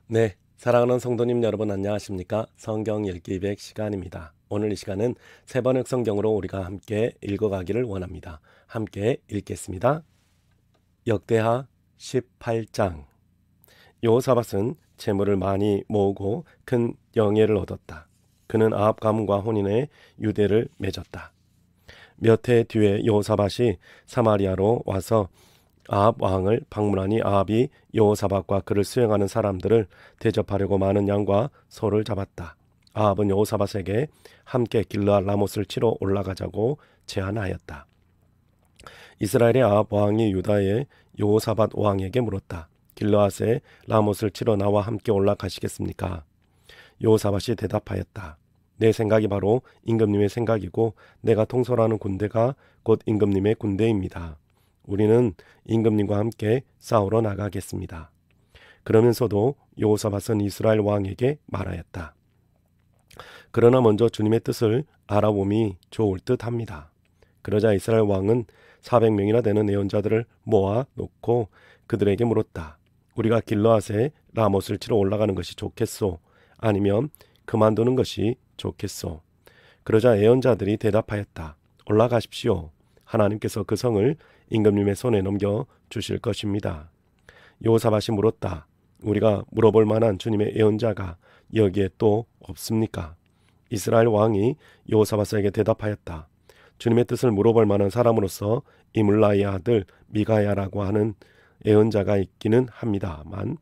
네, 사랑하는 성도님 여러분 안녕하십니까? 성경 읽기 200 시간입니다. 오늘 이 시간은 세 번역 성경으로 우리가 함께 읽어가기를 원합니다. 함께 읽겠습니다. 역대하 18장. 여호사밧은 재물을 많이 모으고 큰 영예를 얻었다. 그는 아합 가문과 혼인해 유대를 맺었다. 몇 해 뒤에 여호사밧이 사마리아로 와서 아합 왕을 방문하니 아합이 여호사밧과 그를 수행하는 사람들을 대접하려고 많은 양과 소를 잡았다. 아합은 여호사밧에게 함께 길르앗 라못을 치러 올라가자고 제안하였다. 이스라엘의 아합 왕이 유다의 여호사밧 왕에게 물었다. 길르앗에 라못을 치러 나와 함께 올라가시겠습니까? 여호사밧이 대답하였다. 내 생각이 바로 임금님의 생각이고 내가 통솔하는 군대가 곧 임금님의 군대입니다. 우리는 임금님과 함께 싸우러 나가겠습니다. 그러면서도 여호사밧은 이스라엘 왕에게 말하였다. 그러나 먼저 주님의 뜻을 알아봄이 좋을 듯합니다. 그러자 이스라엘 왕은 400명이나 되는 예언자들을 모아 놓고 그들에게 물었다. 우리가 길르앗에 라못을 치러 올라가는 것이 좋겠소? 아니면 그만두는 것이 좋겠소? 그러자 예언자들이 대답하였다. 올라가십시오. 하나님께서 그 성을 임금님의 손에 넘겨 주실 것입니다. 여호사밧이 물었다. 우리가 물어볼 만한 주님의 예언자가 여기에 또 없습니까? 이스라엘 왕이 여호사밧에게 대답하였다. 주님의 뜻을 물어볼 만한 사람으로서 이물라의 아들 미가야라고 하는 예언자가 있기는 합니다만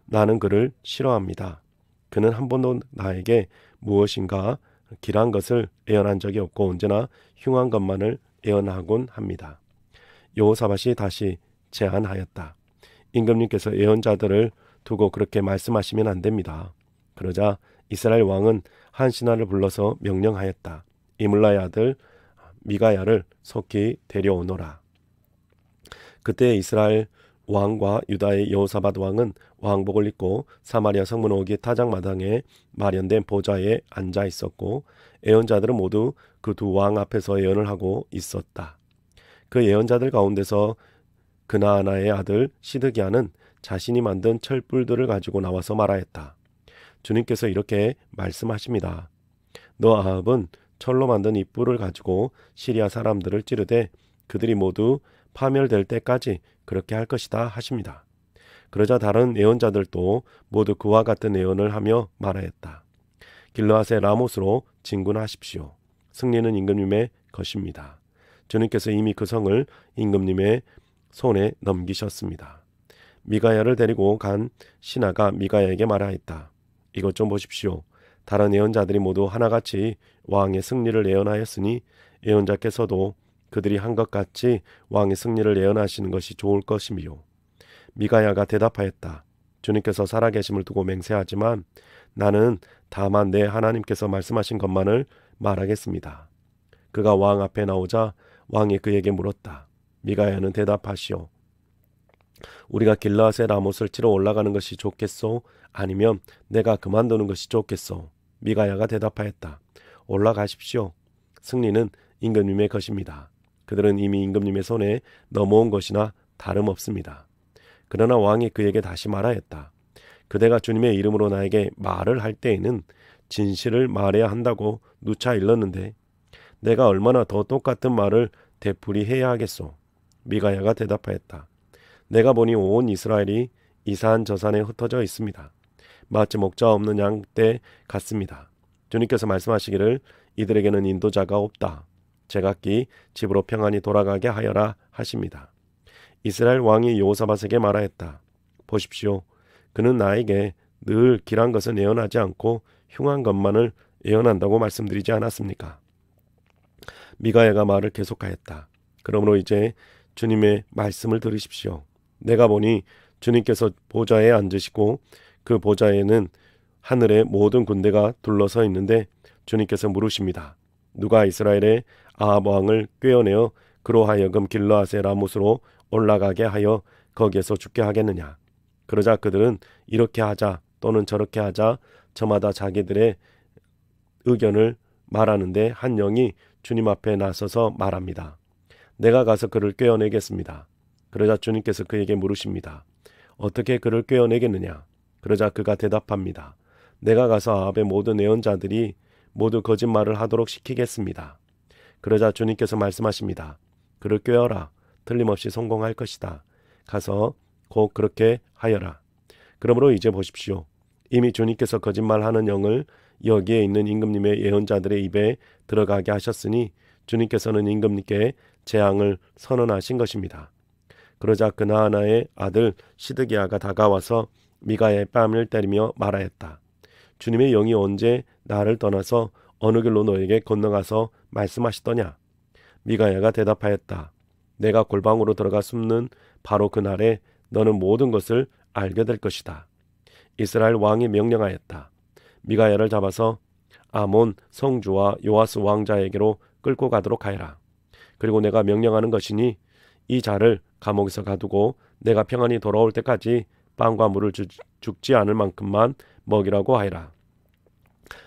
나는 그를 싫어합니다. 그는 한 번도 나에게 무엇인가 길한 것을 예언한 적이 없고 언제나 흉한 것만을 예언하곤 합니다. 여호사밧이 다시 제안하였다. 임금님께서 예언자들을 두고 그렇게 말씀하시면 안 됩니다. 그러자 이스라엘 왕은 한 신하를 불러서 명령하였다. 이물라의 아들 미가야를 속히 데려오너라. 그때 이스라엘 왕과 유다의 여호사밧 왕은 왕복을 입고 사마리아 성문 오기 타작마당에 마련된 보좌에 앉아 있었고 예언자들은 모두 그 두 왕 앞에서 예언을 하고 있었다. 그 예언자들 가운데서 그나아나의 아들 시드기야는 자신이 만든 철불들을 가지고 나와서 말하였다. 주님께서 이렇게 말씀하십니다. 너 아합은 철로 만든 이 뿔을 가지고 시리아 사람들을 찌르되 그들이 모두 파멸될 때까지 그렇게 할 것이다 하십니다. 그러자 다른 예언자들도 모두 그와 같은 예언을 하며 말하였다. 길르앗의 라못으로 진군하십시오. 승리는 임금님의 것입니다. 주님께서 이미 그 성을 임금님의 손에 넘기셨습니다. 미가야를 데리고 간 신하가 미가야에게 말하였다. 이것 좀 보십시오. 다른 예언자들이 모두 하나같이 왕의 승리를 예언하였으니 예언자께서도 그들이 한 것 같이 왕의 승리를 예언하시는 것이 좋을 것이미요. 미가야가 대답하였다. 주님께서 살아계심을 두고 맹세하지만 나는 다만 내 하나님께서 말씀하신 것만을 말하겠습니다. 그가 왕 앞에 나오자 왕이 그에게 물었다. 미가야는 대답하시오. 우리가 길르앗의 라못을 치러 올라가는 것이 좋겠소? 아니면 내가 그만두는 것이 좋겠소? 미가야가 대답하였다. 올라가십시오. 승리는 임금님의 것입니다. 그들은 이미 임금님의 손에 넘어온 것이나 다름없습니다. 그러나 왕이 그에게 다시 말하였다. 그대가 주님의 이름으로 나에게 말을 할 때에는 진실을 말해야 한다고 누차 일렀는데 내가 얼마나 더 똑같은 말을 되풀이해야 하겠소? 미가야가 대답하였다. 내가 보니 온 이스라엘이 이산 저산에 흩어져 있습니다. 마치 목자 없는 양떼 같습니다. 주님께서 말씀하시기를 이들에게는 인도자가 없다. 제각기 집으로 평안히 돌아가게 하여라 하십니다. 이스라엘 왕이 여호사밧에게 말하였다. 보십시오. 그는 나에게 늘 길한 것을 예언하지 않고 흉한 것만을 예언한다고 말씀드리지 않았습니까? 미가야가 말을 계속하였다. 그러므로 이제 주님의 말씀을 들으십시오. 내가 보니 주님께서 보좌에 앉으시고 그 보좌에는 하늘의 모든 군대가 둘러서 있는데 주님께서 물으십니다. 누가 이스라엘의 아합 왕을 꾀어내어 그로 하여금 길르앗의 라못으로 올라가게 하여 거기에서 죽게 하겠느냐? 그러자 그들은 이렇게 하자 또는 저렇게 하자 저마다 자기들의 의견을 말하는데 한 영이 주님 앞에 나서서 말합니다. 내가 가서 그를 꾀어내겠습니다. 그러자 주님께서 그에게 물으십니다. 어떻게 그를 꾀어내겠느냐? 그러자 그가 대답합니다. 내가 가서 아합의 모든 예언자들이 모두 거짓말을 하도록 시키겠습니다. 그러자 주님께서 말씀하십니다. 그를 꾀어라. 틀림없이 성공할 것이다. 가서 곧 그렇게 하여라. 그러므로 이제 보십시오. 이미 주님께서 거짓말하는 영을 여기에 있는 임금님의 예언자들의 입에 들어가게 하셨으니 주님께서는 임금님께 재앙을 선언하신 것입니다. 그러자 그나아나의 아들 시드기야가 다가와서 미가야의 뺨을 때리며 말하였다. 주님의 영이 언제 나를 떠나서 어느 길로 너에게 건너가서 말씀하시더냐? 미가야가 대답하였다. 내가 골방으로 들어가 숨는 바로 그날에 너는 모든 것을 알게 될 것이다. 이스라엘 왕이 명령하였다. 미가야를 잡아서 아몬 성주와 요아스 왕자에게로 끌고 가도록 하여라. 그리고 내가 명령하는 것이니 이 자를 감옥에서 가두고 내가 평안히 돌아올 때까지 빵과 물을 죽지 않을 만큼만 먹이라고 하여라.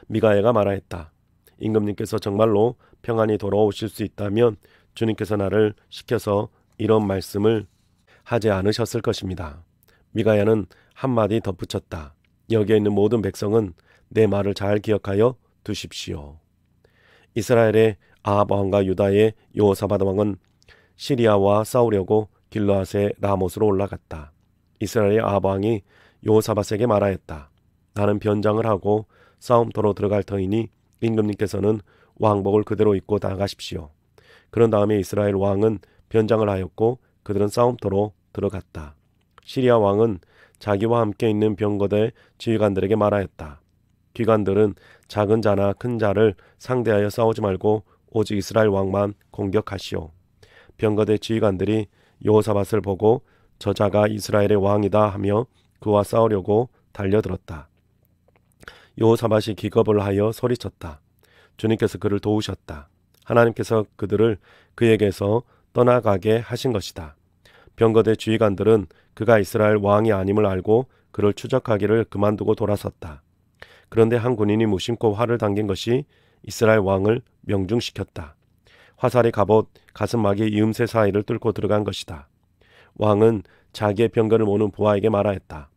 미가야가 말하였다. 임금님께서 정말로 평안히 돌아오실 수 있다면 주님께서 나를 시켜서 이런 말씀을 하지 않으셨을 것입니다. 미가야는 한마디 덧붙였다. 여기에 있는 모든 백성은 내 말을 잘 기억하여 두십시오. 이스라엘의 아합 왕과 유다의 여호사밧 왕은 시리아와 싸우려고 길르앗의 라못으로 올라갔다. 이스라엘의 아합 왕이 여호사밧에게 말하였다. 나는 변장을 하고 싸움터로 들어갈 터이니 임금님께서는 왕복을 그대로 입고 나가십시오. 그런 다음에 이스라엘 왕은 변장을 하였고 그들은 싸움터로 들어갔다. 시리아 왕은 자기와 함께 있는 병거대 지휘관들에게 말하였다. 기관들은 작은 자나 큰 자를 상대하여 싸우지 말고 오직 이스라엘 왕만 공격하시오. 병거대 지휘관들이 여호사밧을 보고 저자가 이스라엘의 왕이다 하며 그와 싸우려고 달려들었다. 여호사밧이 기겁을 하여 소리쳤다. 주님께서 그를 도우셨다. 하나님께서 그들을 그에게서 떠나가게 하신 것이다. 병거대 지휘관들은 그가 이스라엘 왕이 아님을 알고 그를 추적하기를 그만두고 돌아섰다. 그런데 한 군인이 무심코 활을 당긴 것이 이스라엘 왕을 명중시켰다. 화살이 갑옷 가슴막이 이음새 사이를 뚫고 들어간 것이다. 왕은 자기의 병거를 모는 부하에게 말하였다.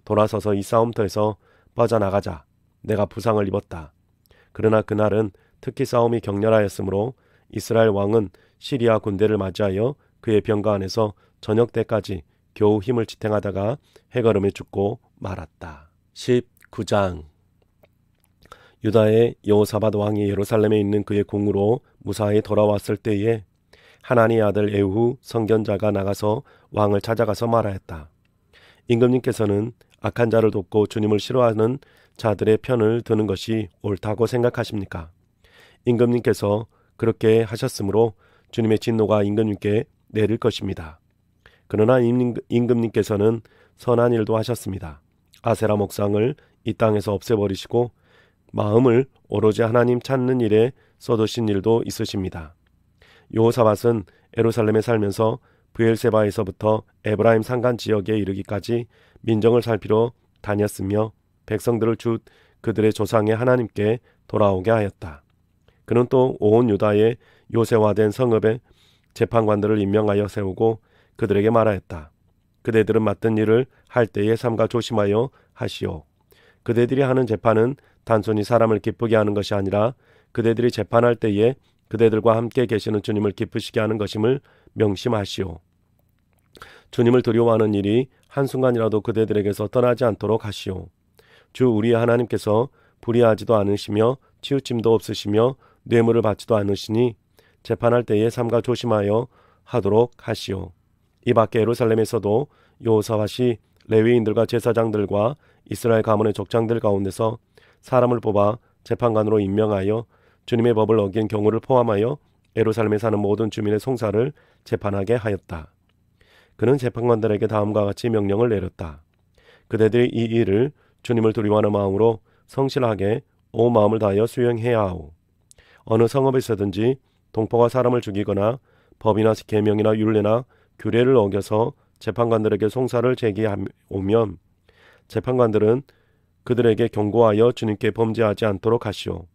돌아서서 이 싸움터에서 빠져나가자. 내가 부상을 입었다. 그러나 그날은 특히 싸움이 격렬하였으므로 이스라엘 왕은 시리아 군대를 맞이하여 그의 병거 안에서 저녁 때까지 겨우 힘을 지탱하다가 해걸음에 죽고 말았다. 19장. 유다의 여호사밧 왕이 예루살렘에 있는 그의 궁으로 무사히 돌아왔을 때에 하나니의 아들 에후 선견자가 나가서 왕을 찾아가서 말하였다. 임금님께서는 악한 자를 돕고 주님을 싫어하는 자들의 편을 드는 것이 옳다고 생각하십니까? 임금님께서 그렇게 하셨으므로 주님의 진노가 임금님께 내릴 것입니다. 그러나 임금님께서는 선한 일도 하셨습니다. 아세라 목상을 이 땅에서 없애버리시고 마음을 오로지 하나님 찾는 일에 쏟으신 일도 있으십니다. 여호사밧은 예루살렘에 살면서 브엘세바에서부터 에브라임 산간 지역에 이르기까지 민정을 살피러 다녔으며 백성들을 주 그들의 조상의 하나님께 돌아오게 하였다. 그는 또 온 유다의 요새화된 성읍에 재판관들을 임명하여 세우고 그들에게 말하였다. 그대들은 맡은 일을 할 때에 삼가 조심하여 하시오. 그대들이 하는 재판은 단순히 사람을 기쁘게 하는 것이 아니라 그대들이 재판할 때에 그대들과 함께 계시는 주님을 기쁘시게 하는 것임을 명심하시오. 주님을 두려워하는 일이 한순간이라도 그대들에게서 떠나지 않도록 하시오. 주 우리의 하나님께서 불의하지도 않으시며 치우침도 없으시며 뇌물을 받지도 않으시니 재판할 때에 삼가 조심하여 하도록 하시오. 이 밖에 예루살렘에서도 여호사밧이 레위인들과 제사장들과 이스라엘 가문의 족장들 가운데서 사람을 뽑아 재판관으로 임명하여 주님의 법을 어긴 경우를 포함하여 예루살렘에 사는 모든 주민의 송사를 재판하게 하였다. 그는 재판관들에게 다음과 같이 명령을 내렸다. 그대들이 이 일을 주님을 두려워하는 마음으로 성실하게 온 마음을 다하여 수행해야 하오. 어느 성읍에서든지 동포가 사람을 죽이거나 법이나 계명이나 율례나 규례를 어겨서 재판관들에게 송사를 제기하오면 재판관들은 그들에게 경고하여 주님께 범죄하지 않도록 하시오.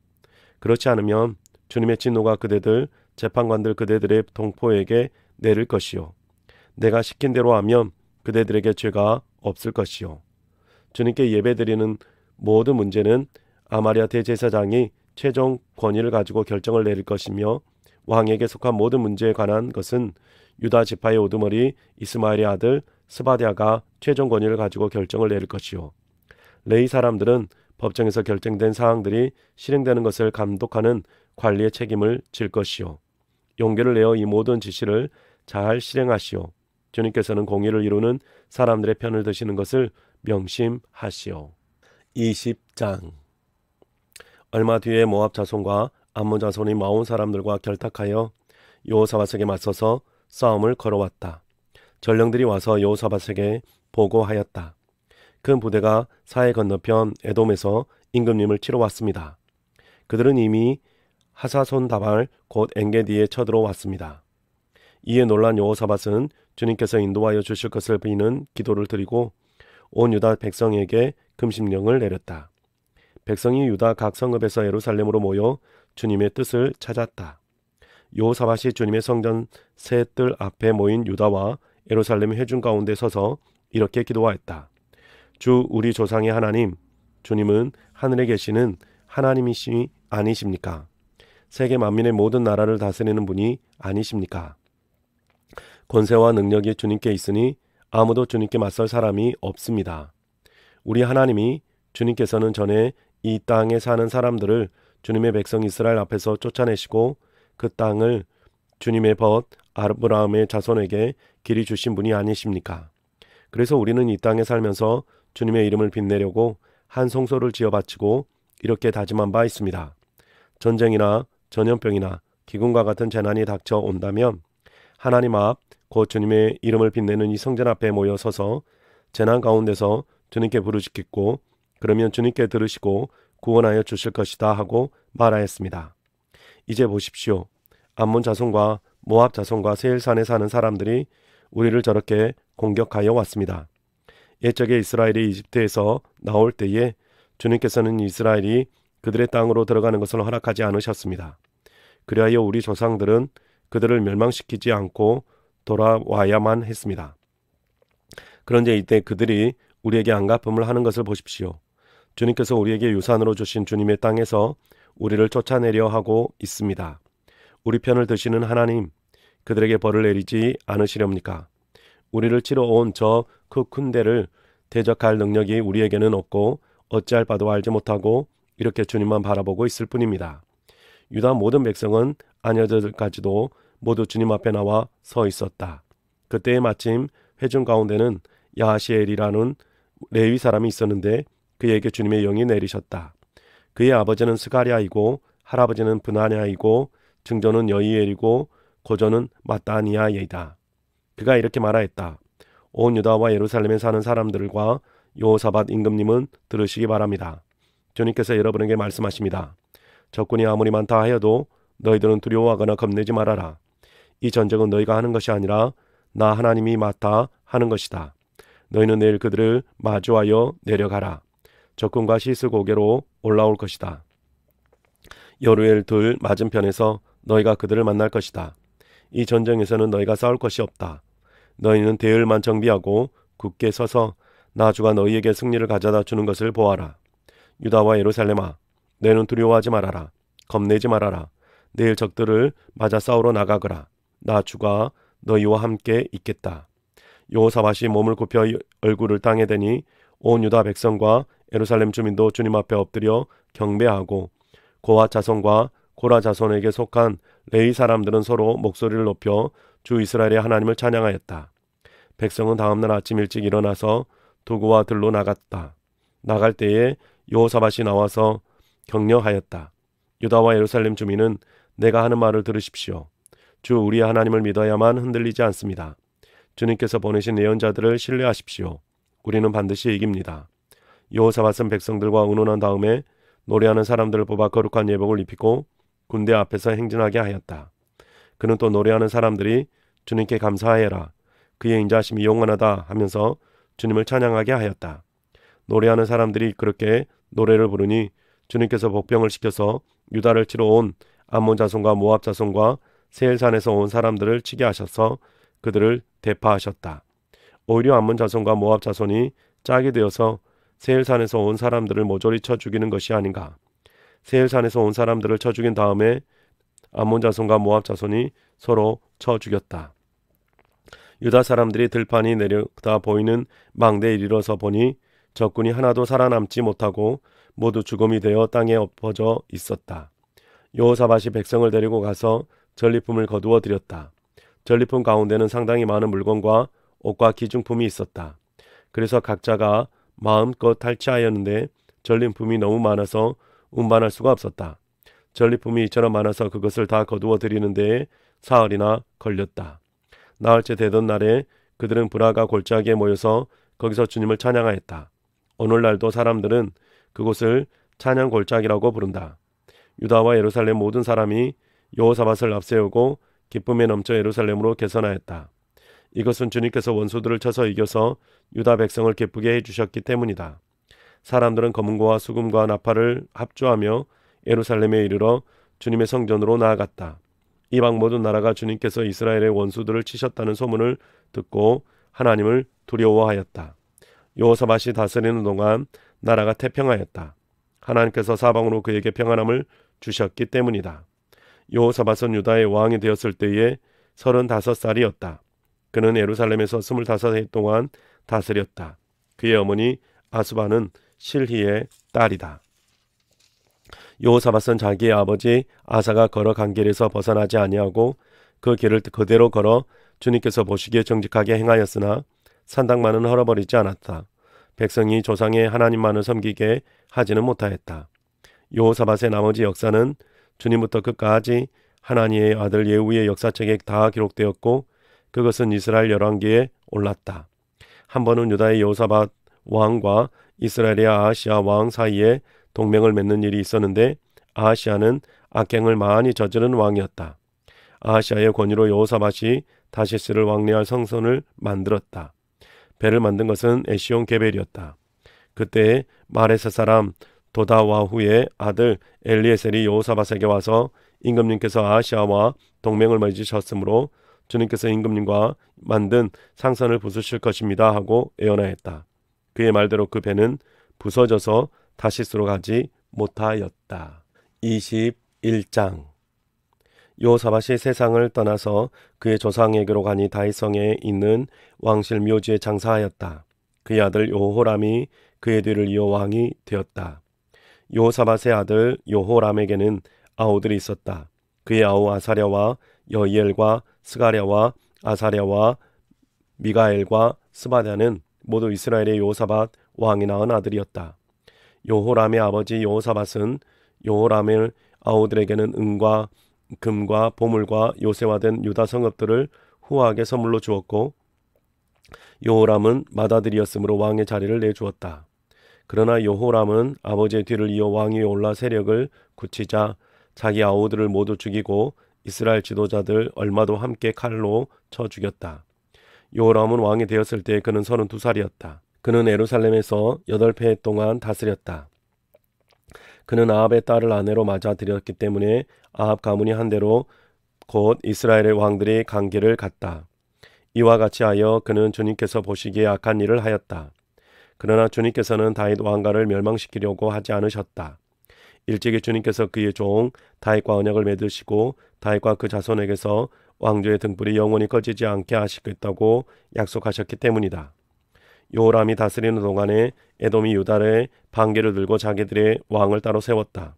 그렇지 않으면 주님의 진노가 그대들 재판관들 그대들의 동포에게 내릴 것이요. 내가 시킨 대로 하면 그대들에게 죄가 없을 것이요. 주님께 예배드리는 모든 문제는 아마리아 대제사장이 최종 권위를 가지고 결정을 내릴 것이며 왕에게 속한 모든 문제에 관한 것은 유다 지파의 우두머리 이스마엘의 아들 스바랴가 최종 권위를 가지고 결정을 내릴 것이요. 레위 사람들은 법정에서 결정된 사항들이 실행되는 것을 감독하는 관리의 책임을 질 것이요. 용기를 내어 이 모든 지시를 잘 실행하시오. 주님께서는 공의를 이루는 사람들의 편을 드시는 것을 명심하시오. 20장. 얼마 뒤에 모압 자손과 암몬 자손이 마온 사람들과 결탁하여 여호사밧에게 맞서서 싸움을 걸어왔다. 전령들이 와서 여호사밧에게 보고하였다. 큰 부대가 사해 건너편 에돔에서 임금님을 치러 왔습니다. 그들은 이미 하사손 다발 곧 엔게디에 쳐들어왔습니다. 이에 놀란 여호사밧은 주님께서 인도하여 주실 것을 비는 기도를 드리고 온 유다 백성에게 금식령을 내렸다. 백성이 유다 각 성읍에서 예루살렘으로 모여 주님의 뜻을 찾았다. 여호사밧이 주님의 성전 세 뜰 앞에 모인 유다와 예루살렘 회중 가운데 서서 이렇게 기도하였다. 주 우리 조상의 하나님, 주님은 하늘에 계시는 하나님이시 아니십니까? 세계 만민의 모든 나라를 다스리는 분이 아니십니까? 권세와 능력이 주님께 있으니 아무도 주님께 맞설 사람이 없습니다. 우리 하나님이 주님께서는 전에 이 땅에 사는 사람들을 주님의 백성 이스라엘 앞에서 쫓아내시고 그 땅을 주님의 벗 아브라함의 자손에게 길이 주신 분이 아니십니까? 그래서 우리는 이 땅에 살면서 주님의 이름을 빛내려고 한 성소를 지어 바치고 이렇게 다짐한 바 있습니다. 전쟁이나 전염병이나 기근과 같은 재난이 닥쳐 온다면 하나님 앞 곧 주님의 이름을 빛내는 이 성전 앞에 모여 서서 재난 가운데서 주님께 부르짖고 그러면 주님께 들으시고 구원하여 주실 것이다 하고 말하였습니다. 이제 보십시오. 암몬 자손과 모압 자손과 세일산에 사는 사람들이 우리를 저렇게 공격하여 왔습니다. 옛적에 이스라엘이 이집트에서 나올 때에 주님께서는 이스라엘이 그들의 땅으로 들어가는 것을 허락하지 않으셨습니다. 그리하여 우리 조상들은 그들을 멸망시키지 않고 돌아와야만 했습니다. 그런데 이때 그들이 우리에게 안갚음을 하는 것을 보십시오. 주님께서 우리에게 유산으로 주신 주님의 땅에서 우리를 쫓아내려 하고 있습니다. 우리 편을 드시는 하나님, 그들에게 벌을 내리지 않으시렵니까? 우리를 치러 온 저 그 큰 대를 대적할 능력이 우리에게는 없고 어찌할 바도 알지 못하고 이렇게 주님만 바라보고 있을 뿐입니다. 유다 모든 백성은 아녀들까지도 모두 주님 앞에 나와 서 있었다. 그때에 마침 회중 가운데는 야하시엘이라는 레위 사람이 있었는데 그에게 주님의 영이 내리셨다. 그의 아버지는 스가랴이고 할아버지는 브나냐이고 증조는 여이엘이고 고조는 마따니아이다. 그가 이렇게 말하였다. 온 유다와 예루살렘에 사는 사람들과 여호사밧 임금님은 들으시기 바랍니다. 주님께서 여러분에게 말씀하십니다. 적군이 아무리 많다 하여도 너희들은 두려워하거나 겁내지 말아라. 이 전쟁은 너희가 하는 것이 아니라 나 하나님이 맡아 하는 것이다. 너희는 내일 그들을 마주하여 내려가라. 적군과 시스 고개로 올라올 것이다. 여루엘 둘 맞은편에서 너희가 그들을 만날 것이다. 이 전쟁에서는 너희가 싸울 것이 없다. 너희는 대열만 정비하고 굳게 서서 나 주가 너희에게 승리를 가져다 주는 것을 보아라. 유다와 예루살렘아, 너희는 두려워하지 말아라. 겁내지 말아라. 내일 적들을 맞아 싸우러 나가거라. 나 주가 너희와 함께 있겠다. 여호사밧이 몸을 굽혀 얼굴을 땅에 대니 온 유다 백성과 예루살렘 주민도 주님 앞에 엎드려 경배하고 고핫 자손과 고라 자손에게 속한 레위 사람들은 서로 목소리를 높여 주 이스라엘의 하나님을 찬양하였다. 백성은 다음날 아침 일찍 일어나서 도구와 들로 나갔다. 나갈 때에 여호사밧이 나와서 격려하였다. 유다와 예루살렘 주민은 내가 하는 말을 들으십시오. 주 우리의 하나님을 믿어야만 흔들리지 않습니다. 주님께서 보내신 예언자들을 신뢰하십시오. 우리는 반드시 이깁니다. 여호사밧은 백성들과 의논한 다음에 노래하는 사람들을 뽑아 거룩한 예복을 입히고 군대 앞에서 행진하게 하였다. 그는 또 노래하는 사람들이 주님께 감사하여라. 그의 인자하심이 영원하다 하면서 주님을 찬양하게 하였다. 노래하는 사람들이 그렇게 노래를 부르니 주님께서 복병을 시켜서 유다를 치러 온 암몬 자손과 모압 자손과 세일산에서 온 사람들을 치게 하셔서 그들을 대파하셨다. 오히려 암몬 자손과 모압 자손이 짝이 되어서 세일산에서 온 사람들을 모조리 쳐 죽이는 것이 아닌가. 세일산에서 온 사람들을 쳐 죽인 다음에 암몬 자손과 모압 자손이 서로 쳐 죽였다. 유다 사람들이 들판이 내려다 보이는 망대에 이르러서 보니 적군이 하나도 살아남지 못하고 모두 죽음이 되어 땅에 엎어져 있었다. 여호사밧이 백성을 데리고 가서 전리품을 거두어 드렸다. 전리품 가운데는 상당히 많은 물건과 옷과 기중품이 있었다. 그래서 각자가 마음껏 탈취하였는데 전리품이 너무 많아서 운반할 수가 없었다. 전리품이 이처럼 많아서 그것을 다 거두어 드리는 데에 사흘이나 걸렸다. 나흘째 되던 날에 그들은 브라가 골짜기에 모여서 거기서 주님을 찬양하였다. 오늘날도 사람들은 그곳을 찬양 골짜기라고 부른다. 유다와 예루살렘 모든 사람이 여호사밧을 앞세우고 기쁨에 넘쳐 예루살렘으로 개선하였다. 이것은 주님께서 원수들을 쳐서 이겨서 유다 백성을 기쁘게 해주셨기 때문이다. 사람들은 검은고와 수금과 나팔을 합주하며 예루살렘에 이르러 주님의 성전으로 나아갔다. 이방 모든 나라가 주님께서 이스라엘의 원수들을 치셨다는 소문을 듣고 하나님을 두려워하였다. 여호사밧이 다스리는 동안 나라가 태평하였다. 하나님께서 사방으로 그에게 평안함을 주셨기 때문이다. 여호사밧은 유다의 왕이 되었을 때에 35살이었다. 그는 예루살렘에서 25해 동안 다스렸다. 그의 어머니 아수바는 실히의 딸이다. 여호사밧은 자기의 아버지 아사가 걸어간 길에서 벗어나지 아니하고 그 길을 그대로 걸어 주님께서 보시기에 정직하게 행하였으나 산당만은 헐어버리지 않았다. 백성이 조상의 하나님만을 섬기게 하지는 못하였다. 여호사밧의 나머지 역사는 주님부터 끝까지 하나님의 아들 예후의 역사책에 다 기록되었고 그것은 이스라엘 열왕기에 올랐다. 한 번은 유다의 여호사밧 왕과 이스라엘의 아하시아 왕 사이에 동맹을 맺는 일이 있었는데 아하시아는 악행을 많이 저지른 왕이었다. 아하시아의 권위로 여호사밧이 다시스를 왕래할 성전을 만들었다. 배를 만든 것은 에시온 게벨이었다. 그때 마레스 사람 도다와후의 아들 엘리에셀이 여호사밧에게 와서 임금님께서 아하시아와 동맹을 맺으셨으므로 주님께서 임금님과 만든 상선을 부수실 것입니다 하고 예언하였다. 그의 말대로 그 배는 부서져서 다시스로 가지 못하였다. 21장 여호사밧이 세상을 떠나서 그의 조상에게로 가니 다윗성에 있는 왕실 묘지에 장사하였다. 그의 아들 여호람이 그의 뒤를 이어 왕이 되었다. 여호사밧의 아들 여호람에게는 아우들이 있었다. 그의 아우 아사랴와 여이엘과 스가랴와 아사랴와 미가엘과 스바랴는 모두 이스라엘의 여호사밧 왕이 낳은 아들이었다. 여호람의 아버지 여호사밧은 여호람의 아우들에게는 은과 금과 보물과 요새화된 유다 성읍들을 후하게 선물로 주었고 여호람은 맏아들이었으므로 왕의 자리를 내주었다. 그러나 여호람은 아버지의 뒤를 이어 왕위에 올라 세력을 굳히자 자기 아우들을 모두 죽이고 이스라엘 지도자들 얼마도 함께 칼로 쳐 죽였다. 여호람은 왕이 되었을 때 그는 32살이었다. 그는 예루살렘에서 8해 동안 다스렸다. 그는 아합의 딸을 아내로 맞아 들였기 때문에 아합 가문이 한 대로 곧 이스라엘의 왕들이 간 길을 갔다. 이와 같이 하여 그는 주님께서 보시기에 악한 일을 하였다. 그러나 주님께서는 다윗 왕가를 멸망시키려고 하지 않으셨다. 일찍이 주님께서 그의 종 다윗과 언약을 맺으시고 다윗과 그 자손에게서 왕조의 등불이 영원히 꺼지지 않게 하시겠다고 약속하셨기 때문이다. 여호람이 다스리는 동안에 에돔이 유다의 반기를 들고 자기들의 왕을 따로 세웠다.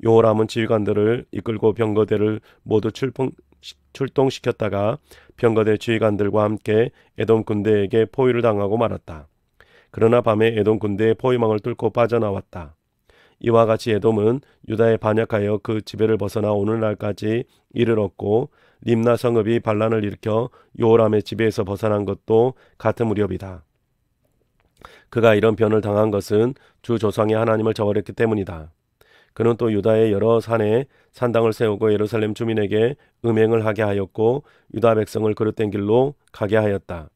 여호람은 지휘관들을 이끌고 병거대를 모두 출동시켰다가 병거대 지휘관들과 함께 에돔 군대에게 포위를 당하고 말았다. 그러나 밤에 에돔 군대의 포위망을 뚫고 빠져나왔다. 이와 같이 에돔은 유다에 반역하여 그 지배를 벗어나 오늘날까지 이르렀고 림나 성읍이 반란을 일으켜 여호람의 지배에서 벗어난 것도 같은 무렵이다. 그가 이런 변을 당한 것은 주 조상의 하나님을 저버렸기 때문이다. 그는 또 유다의 여러 산에 산당을 세우고 예루살렘 주민에게 음행을 하게 하였고 유다 백성을 그릇된 길로 가게 하였다.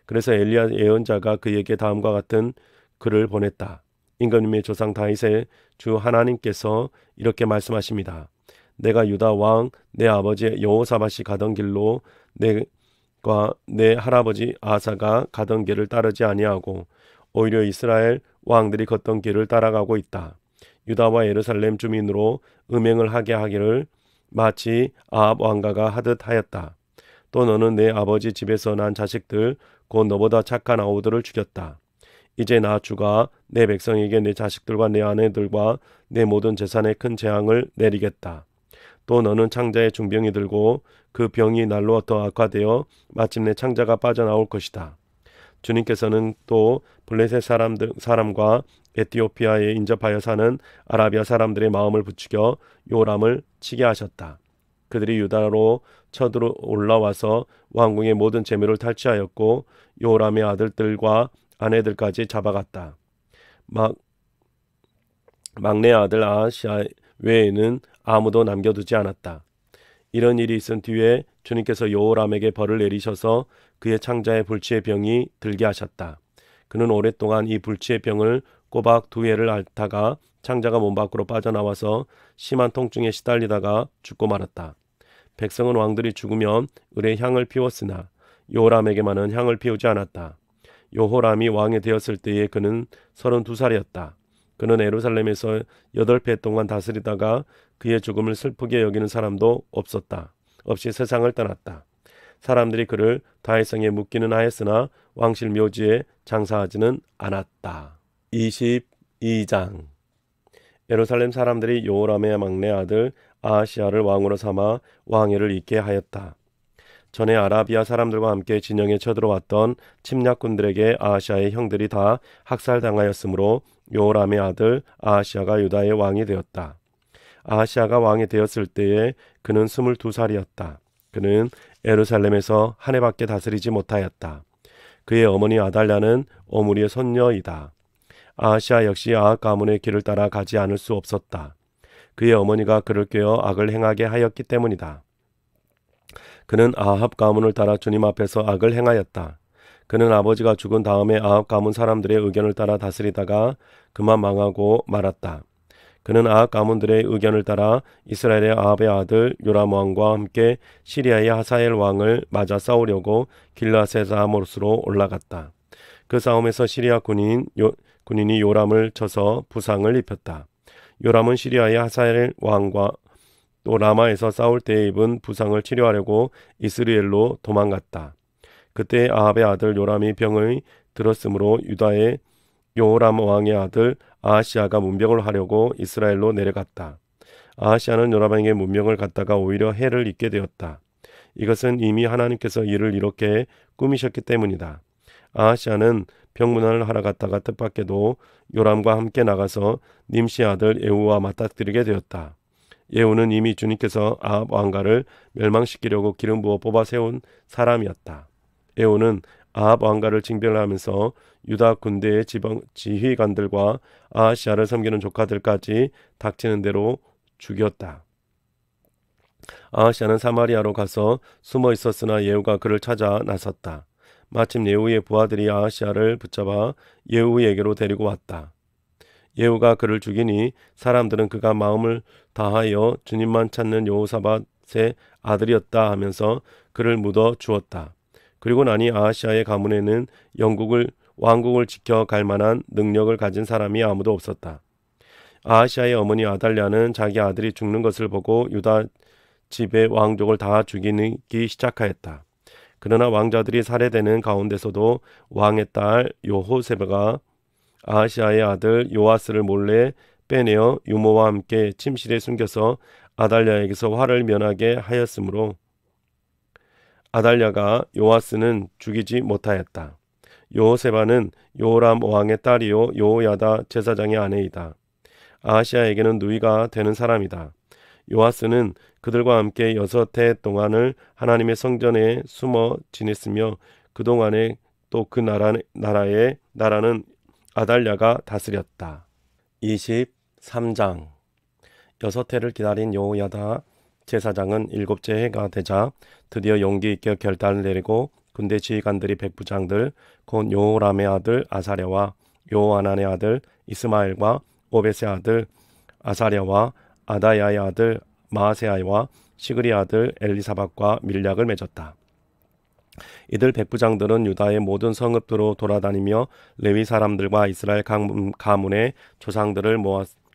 그래서 엘리야 예언자가 그에게 다음과 같은 글을 보냈다. 임금님의 조상 다윗의 주 하나님께서 이렇게 말씀하십니다. 내가 유다 왕 내 아버지 여호사밧이 가던 길로 내가 내 할아버지 아사가 가던 길을 따르지 아니하고 오히려 이스라엘 왕들이 걷던 길을 따라가고 있다. 유다와 예루살렘 주민으로 음행을 하게 하기를 마치 아합 왕가가 하듯 하였다. 또 너는 내 아버지 집에서 난 자식들 곧 너보다 착한 아우들을 죽였다. 이제 나 주가 내 백성에게 내 자식들과 내 아내들과 내 모든 재산에 큰 재앙을 내리겠다. 또 너는 창자에 중병이 들고 그 병이 날로 더 악화되어 마침내 창자가 빠져나올 것이다. 주님께서는 또 블레셋 사람과 에티오피아에 인접하여 사는 아라비아 사람들의 마음을 부추겨 요람을 치게 하셨다. 그들이 유다로 쳐들어 올라와서 왕궁의 모든 재물을 탈취하였고 요람의 아들들과 아내들까지 잡아갔다. 막내 아들 아하시아 외에는 아무도 남겨두지 않았다. 이런 일이 있은 뒤에 주님께서 요람에게 벌을 내리셔서 그의 창자에 불치의 병이 들게 하셨다. 그는 오랫동안 이 불치의 병을 꼬박 2회를 앓다가 창자가 몸 밖으로 빠져나와서 심한 통증에 시달리다가 죽고 말았다. 백성은 왕들이 죽으면 을에 향을 피웠으나 요람에게만은 향을 피우지 않았다. 요호람이 왕이 되었을 때에 그는 32살이었다. 그는 예루살렘에서 8해 동안 다스리다가 그의 죽음을 슬프게 여기는 사람도 없이 세상을 떠났다. 사람들이 그를 다윗성에 묻기는 하였으나 왕실 묘지에 장사하지는 않았다. 22장. 예루살렘 사람들이 요호람의 막내 아들 아하시아를 왕으로 삼아 왕위를 잇게 하였다. 전에 아라비아 사람들과 함께 진영에 쳐들어왔던 침략군들에게 아하시아의 형들이 다 학살당하였으므로 요호람의 아들 아하시아가 유다의 왕이 되었다. 아하시아가 왕이 되었을 때에 그는 22살이었다. 그는 예루살렘에서 한 해밖에 다스리지 못하였다. 그의 어머니 아달랴는 오므리의 손녀이다. 아하시아 역시 아합 가문의 길을 따라 가지 않을 수 없었다. 그의 어머니가 그를 꾀어 악을 행하게 하였기 때문이다. 그는 아합 가문을 따라 주님 앞에서 악을 행하였다. 그는 아버지가 죽은 다음에 아합 가문 사람들의 의견을 따라 다스리다가 그만 망하고 말았다. 그는 아합 가문들의 의견을 따라 이스라엘의 아합의 아들 요람 왕과 함께 시리아의 하사엘 왕을 맞아 싸우려고 길라셋아못으로 올라갔다. 그 싸움에서 시리아 군인이 요람을 쳐서 부상을 입혔다. 요람은 시리아의 하사엘 왕과 또 라마에서 싸울 때 입은 부상을 치료하려고 이스라엘로 도망갔다. 그때 아합의 아들 요람이 병을 들었으므로 유다의 요람 왕의 아들 아하시아가 문병을 하려고 이스라엘로 내려갔다. 아하시아는 요람에게 문병을 갖다가 오히려 해를 입게 되었다. 이것은 이미 하나님께서 이를 이렇게 꾸미셨기 때문이다. 아하시아는 병문안을 하러 갔다가 뜻밖에도 요람과 함께 나가서 님시 아들 예후와 맞닥뜨리게 되었다. 예후는 이미 주님께서 아합 왕가를 멸망시키려고 기름 부어 뽑아 세운 사람이었다. 예후는 아합 왕가를 징벌하면서 유다 군대의 지휘관들과 아하시아를 섬기는 조카들까지 닥치는 대로 죽였다. 아하시아는 사마리아로 가서 숨어 있었으나 예후가 그를 찾아 나섰다. 마침 예후의 부하들이 아하시아를 붙잡아 예후에게로 데리고 왔다. 예후가 그를 죽이니 사람들은 그가 마음을 다하여 주님만 찾는 여호사밧의 아들이었다 하면서 그를 묻어 주었다. 그리고 나니 아하시아의 가문에는 왕국을 지켜갈 만한 능력을 가진 사람이 아무도 없었다. 아하시아의 어머니 아달랴는 자기 아들이 죽는 것을 보고 유다 집의 왕족을 다 죽이기 시작하였다. 그러나 왕자들이 살해되는 가운데서도 왕의 딸 여호세바가 아하시아의 아들 요아스를 몰래 빼내어 유모와 함께 침실에 숨겨서 아달랴에게서 화를 면하게 하였으므로 아달랴가 요아스는 죽이지 못하였다. 여호세바는 요람 왕의 딸이요 여호야다 제사장의 아내이다. 아하시아에게는 누이가 되는 사람이다. 요아스는 그들과 함께 6해 동안을 하나님의 성전에 숨어 지냈으며 그동안에 또 그 나라는 아달랴가 다스렸다. 23장. 6해를 기다린 여호야다 제사장은 7째 해가 되자 드디어 용기 있게 결단을 내리고 군대 지휘관들이 백부장들 곧 요호람의 아들 아사랴와 요하난의 아들 이스마엘과 오벳의 아들 아사랴와 아다야의 아들 마아세아와 시그리 아들 엘리사박과 밀약을 맺었다. 이들 백부장들은 유다의 모든 성읍으로 돌아다니며 레위 사람들과 이스라엘 가문의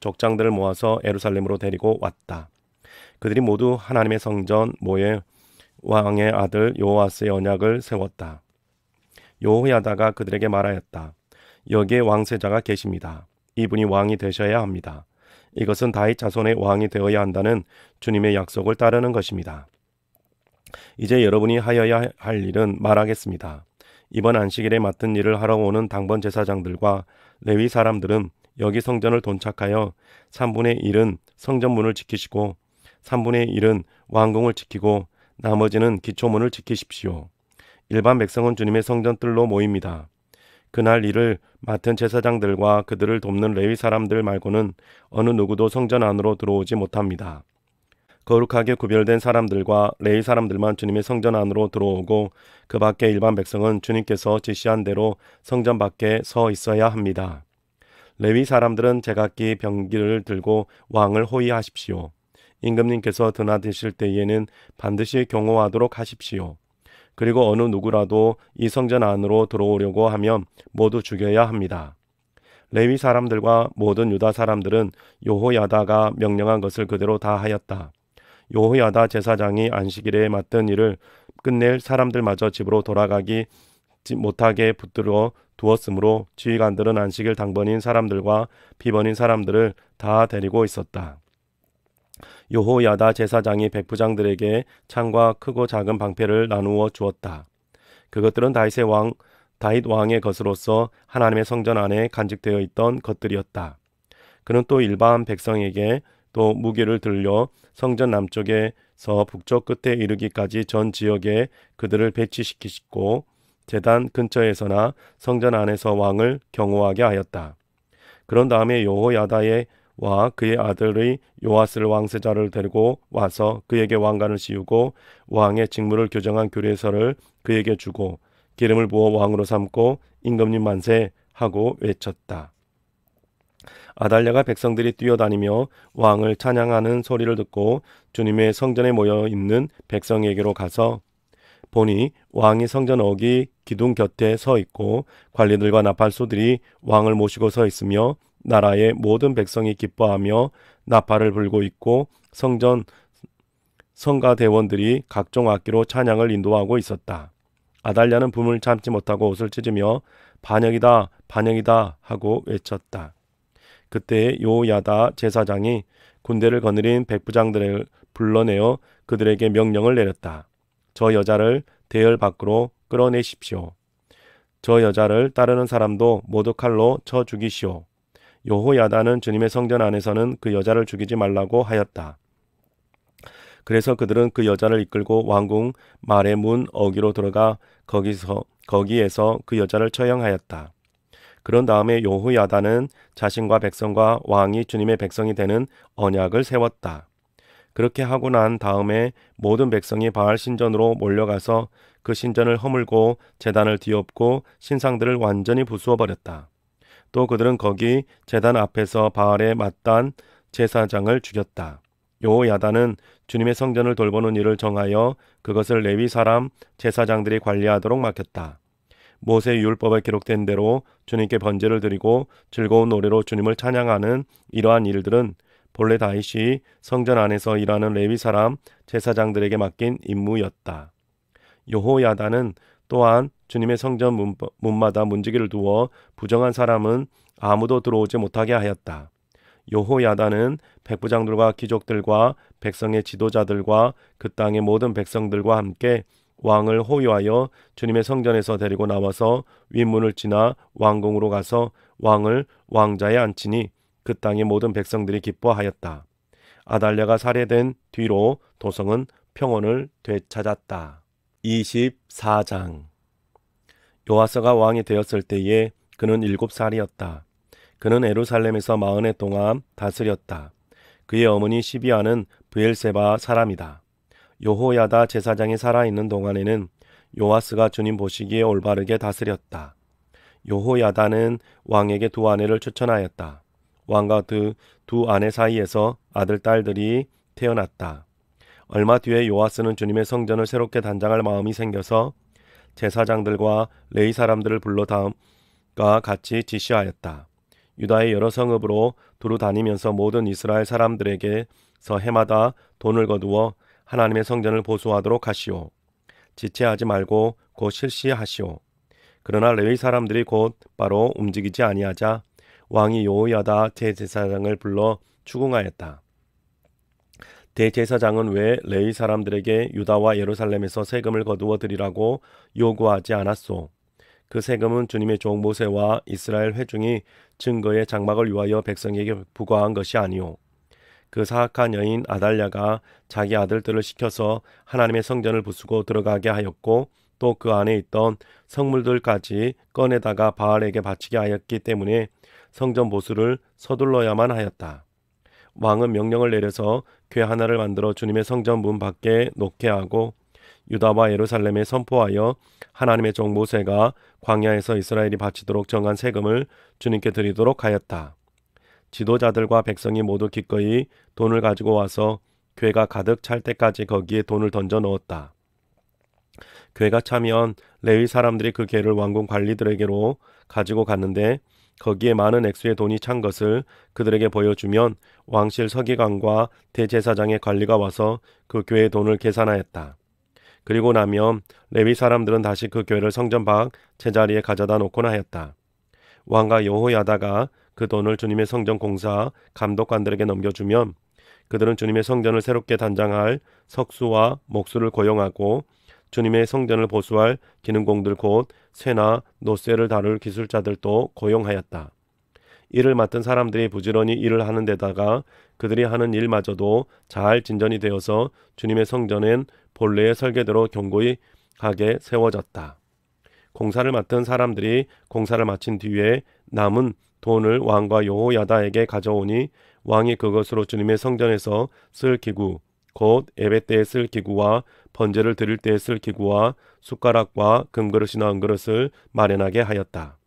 족장들을 모아서 예루살렘으로 데리고 왔다. 그들이 모두 하나님의 성전 모에 왕의 아들 여호와스의 언약을 세웠다. 여호야다가 그들에게 말하였다. 여기에 왕세자가 계십니다. 이분이 왕이 되셔야 합니다. 이것은 다윗 자손의 왕이 되어야 한다는 주님의 약속을 따르는 것입니다. 이제 여러분이 하여야 할 일은 말하겠습니다. 이번 안식일에 맡은 일을 하러 오는 당번 제사장들과 레위 사람들은 여기 성전을 돈착하여 3분의 1은 성전문을 지키시고 3분의 1은 왕궁을 지키고 나머지는 기초문을 지키십시오. 일반 백성은 주님의 성전 뜰로 모입니다. 그날 일을 맡은 제사장들과 그들을 돕는 레위 사람들 말고는 어느 누구도 성전 안으로 들어오지 못합니다. 거룩하게 구별된 사람들과 레위 사람들만 주님의 성전 안으로 들어오고 그 밖에 일반 백성은 주님께서 지시한 대로 성전 밖에 서 있어야 합니다. 레위 사람들은 제각기 병기를 들고 왕을 호위하십시오. 임금님께서 드나드실 때에는 반드시 경호하도록 하십시오. 그리고 어느 누구라도 이 성전 안으로 들어오려고 하면 모두 죽여야 합니다. 레위 사람들과 모든 유다 사람들은 여호야다가 명령한 것을 그대로 다 하였다. 여호야다 제사장이 안식일에 맡은 일을 끝낼 사람들마저 집으로 돌아가기 못하게 붙들어 두었으므로 지휘관들은 안식일 당번인 사람들과 비번인 사람들을 다 데리고 있었다. 여호야다 제사장이 백부장들에게 창과 크고 작은 방패를 나누어 주었다. 그것들은 다윗 왕의 것으로서 하나님의 성전 안에 간직되어 있던 것들이었다. 그는 또 일반 백성에게 또 무기를 들려 성전 남쪽에서 북쪽 끝에 이르기까지 전 지역에 그들을 배치시키시고 제단 근처에서나 성전 안에서 왕을 경호하게 하였다. 그런 다음에 여호야다와 그의 아들의 요아스를 왕세자를 데리고 와서 그에게 왕관을 씌우고 왕의 직무를 규정한 규례서를 그에게 주고 기름을 부어 왕으로 삼고 임금님 만세 하고 외쳤다. 아달랴가 백성들이 뛰어다니며 왕을 찬양하는 소리를 듣고 주님의 성전에 모여 있는 백성에게로 가서 보니 왕이 성전 어기 기둥 곁에 서 있고 관리들과 나팔소들이 왕을 모시고 서 있으며 나라의 모든 백성이 기뻐하며 나팔을 불고 있고 성가대원들이 각종 악기로 찬양을 인도하고 있었다. 아달랴는 분을 참지 못하고 옷을 찢으며 반역이다 반역이다 하고 외쳤다. 그때 여호야다 제사장이 군대를 거느린 백부장들을 불러내어 그들에게 명령을 내렸다. 저 여자를 대열 밖으로 끌어내십시오. 저 여자를 따르는 사람도 모두 칼로 쳐 죽이시오. 여호야다는 주님의 성전 안에서는 그 여자를 죽이지 말라고 하였다. 그래서 그들은 그 여자를 이끌고 왕궁 말의 문 어기로 들어가 거기에서 그 여자를 처형하였다. 그런 다음에 여호야다는 자신과 백성과 왕이 주님의 백성이 되는 언약을 세웠다. 그렇게 하고 난 다음에 모든 백성이 바알 신전으로 몰려가서 그 신전을 허물고 제단을 뒤엎고 신상들을 완전히 부수어 버렸다. 또 그들은 거기 제단 앞에서 바알의 맏단 제사장을 죽였다. 여호야다는 주님의 성전을 돌보는 일을 정하여 그것을 레위 사람 제사장들이 관리하도록 맡겼다. 모세의 율법에 기록된 대로 주님께 번제를 드리고 즐거운 노래로 주님을 찬양하는 이러한 일들은 본래 다윗이 성전 안에서 일하는 레위 사람 제사장들에게 맡긴 임무였다. 여호야다는 또한 주님의 성전 문마다 문지기를 두어 부정한 사람은 아무도 들어오지 못하게 하였다. 여호야다는 백부장들과 귀족들과 백성의 지도자들과 그 땅의 모든 백성들과 함께 왕을 호위하여 주님의 성전에서 데리고 나와서 윗문을 지나 왕궁으로 가서 왕을 왕자에 앉히니 그 땅의 모든 백성들이 기뻐하였다. 아달랴가 살해된 뒤로 도성은 평온을 되찾았다. 24장. 요아스가 왕이 되었을 때에 그는 7살이었다. 그는 예루살렘에서 40해 동안 다스렸다. 그의 어머니 시비아는 브엘세바 사람이다. 여호야다 제사장이 살아있는 동안에는 요아스가 주님 보시기에 올바르게 다스렸다. 여호야다는 왕에게 2 아내를 추천하였다. 왕과 두 아내 사이에서 아들, 딸들이 태어났다. 얼마 뒤에 요아스는 주님의 성전을 새롭게 단장할 마음이 생겨서 제사장들과 레위 사람들을 불러 다음과 같이 지시하였다. 유다의 여러 성읍으로 두루 다니면서 모든 이스라엘 사람들에게서 해마다 돈을 거두어 하나님의 성전을 보수하도록 하시오. 지체하지 말고 곧 실시하시오. 그러나 레위 사람들이 곧바로 움직이지 아니하자 왕이 여호야다 대제사장을 불러 추궁하였다. 대제사장은 왜 레위 사람들에게 유다와 예루살렘에서 세금을 거두어 드리라고 요구하지 않았소? 그 세금은 주님의 종 모세와 이스라엘 회중이 증거의 장막을 위하여 백성에게 부과한 것이 아니오. 그 사악한 여인 아달랴가 자기 아들들을 시켜서 하나님의 성전을 부수고 들어가게 하였고 또 그 안에 있던 성물들까지 꺼내다가 바알에게 바치게 하였기 때문에 성전 보수를 서둘러야만 하였다. 왕은 명령을 내려서 궤 하나를 만들어 주님의 성전 문 밖에 놓게 하고 유다와 예루살렘에 선포하여 하나님의 종 모세가 광야에서 이스라엘이 바치도록 정한 세금을 주님께 드리도록 하였다. 지도자들과 백성이 모두 기꺼이 돈을 가지고 와서 궤가 가득 찰 때까지 거기에 돈을 던져 넣었다. 궤가 차면 레위 사람들이 그 궤를 왕궁 관리들에게로 가지고 갔는데 거기에 많은 액수의 돈이 찬 것을 그들에게 보여주면 왕실 서기관과 대제사장의 관리가 와서 그 궤의 돈을 계산하였다. 그리고 나면 레위 사람들은 다시 그 궤를 성전 밖 제자리에 가져다 놓곤 하였다. 왕과 여호야다가 그 돈을 주님의 성전 공사 감독관들에게 넘겨주면 그들은 주님의 성전을 새롭게 단장할 석수와 목수를 고용하고 주님의 성전을 보수할 기능공들 곧 쇠나 노쇠를 다룰 기술자들도 고용하였다. 일을 맡은 사람들이 부지런히 일을 하는 데다가 그들이 하는 일마저도 잘 진전이 되어서 주님의 성전은 본래의 설계대로 견고히 하게 세워졌다. 공사를 맡은 사람들이 공사를 마친 뒤에 남은 돈을 왕과 여호야다에게 가져오니 왕이 그것으로 주님의 성전에서 쓸 기구 곧 예배 때에 쓸 기구와 번제를 드릴 때에 쓸 기구와 숟가락과 금그릇이나 은그릇을 마련하게 하였다.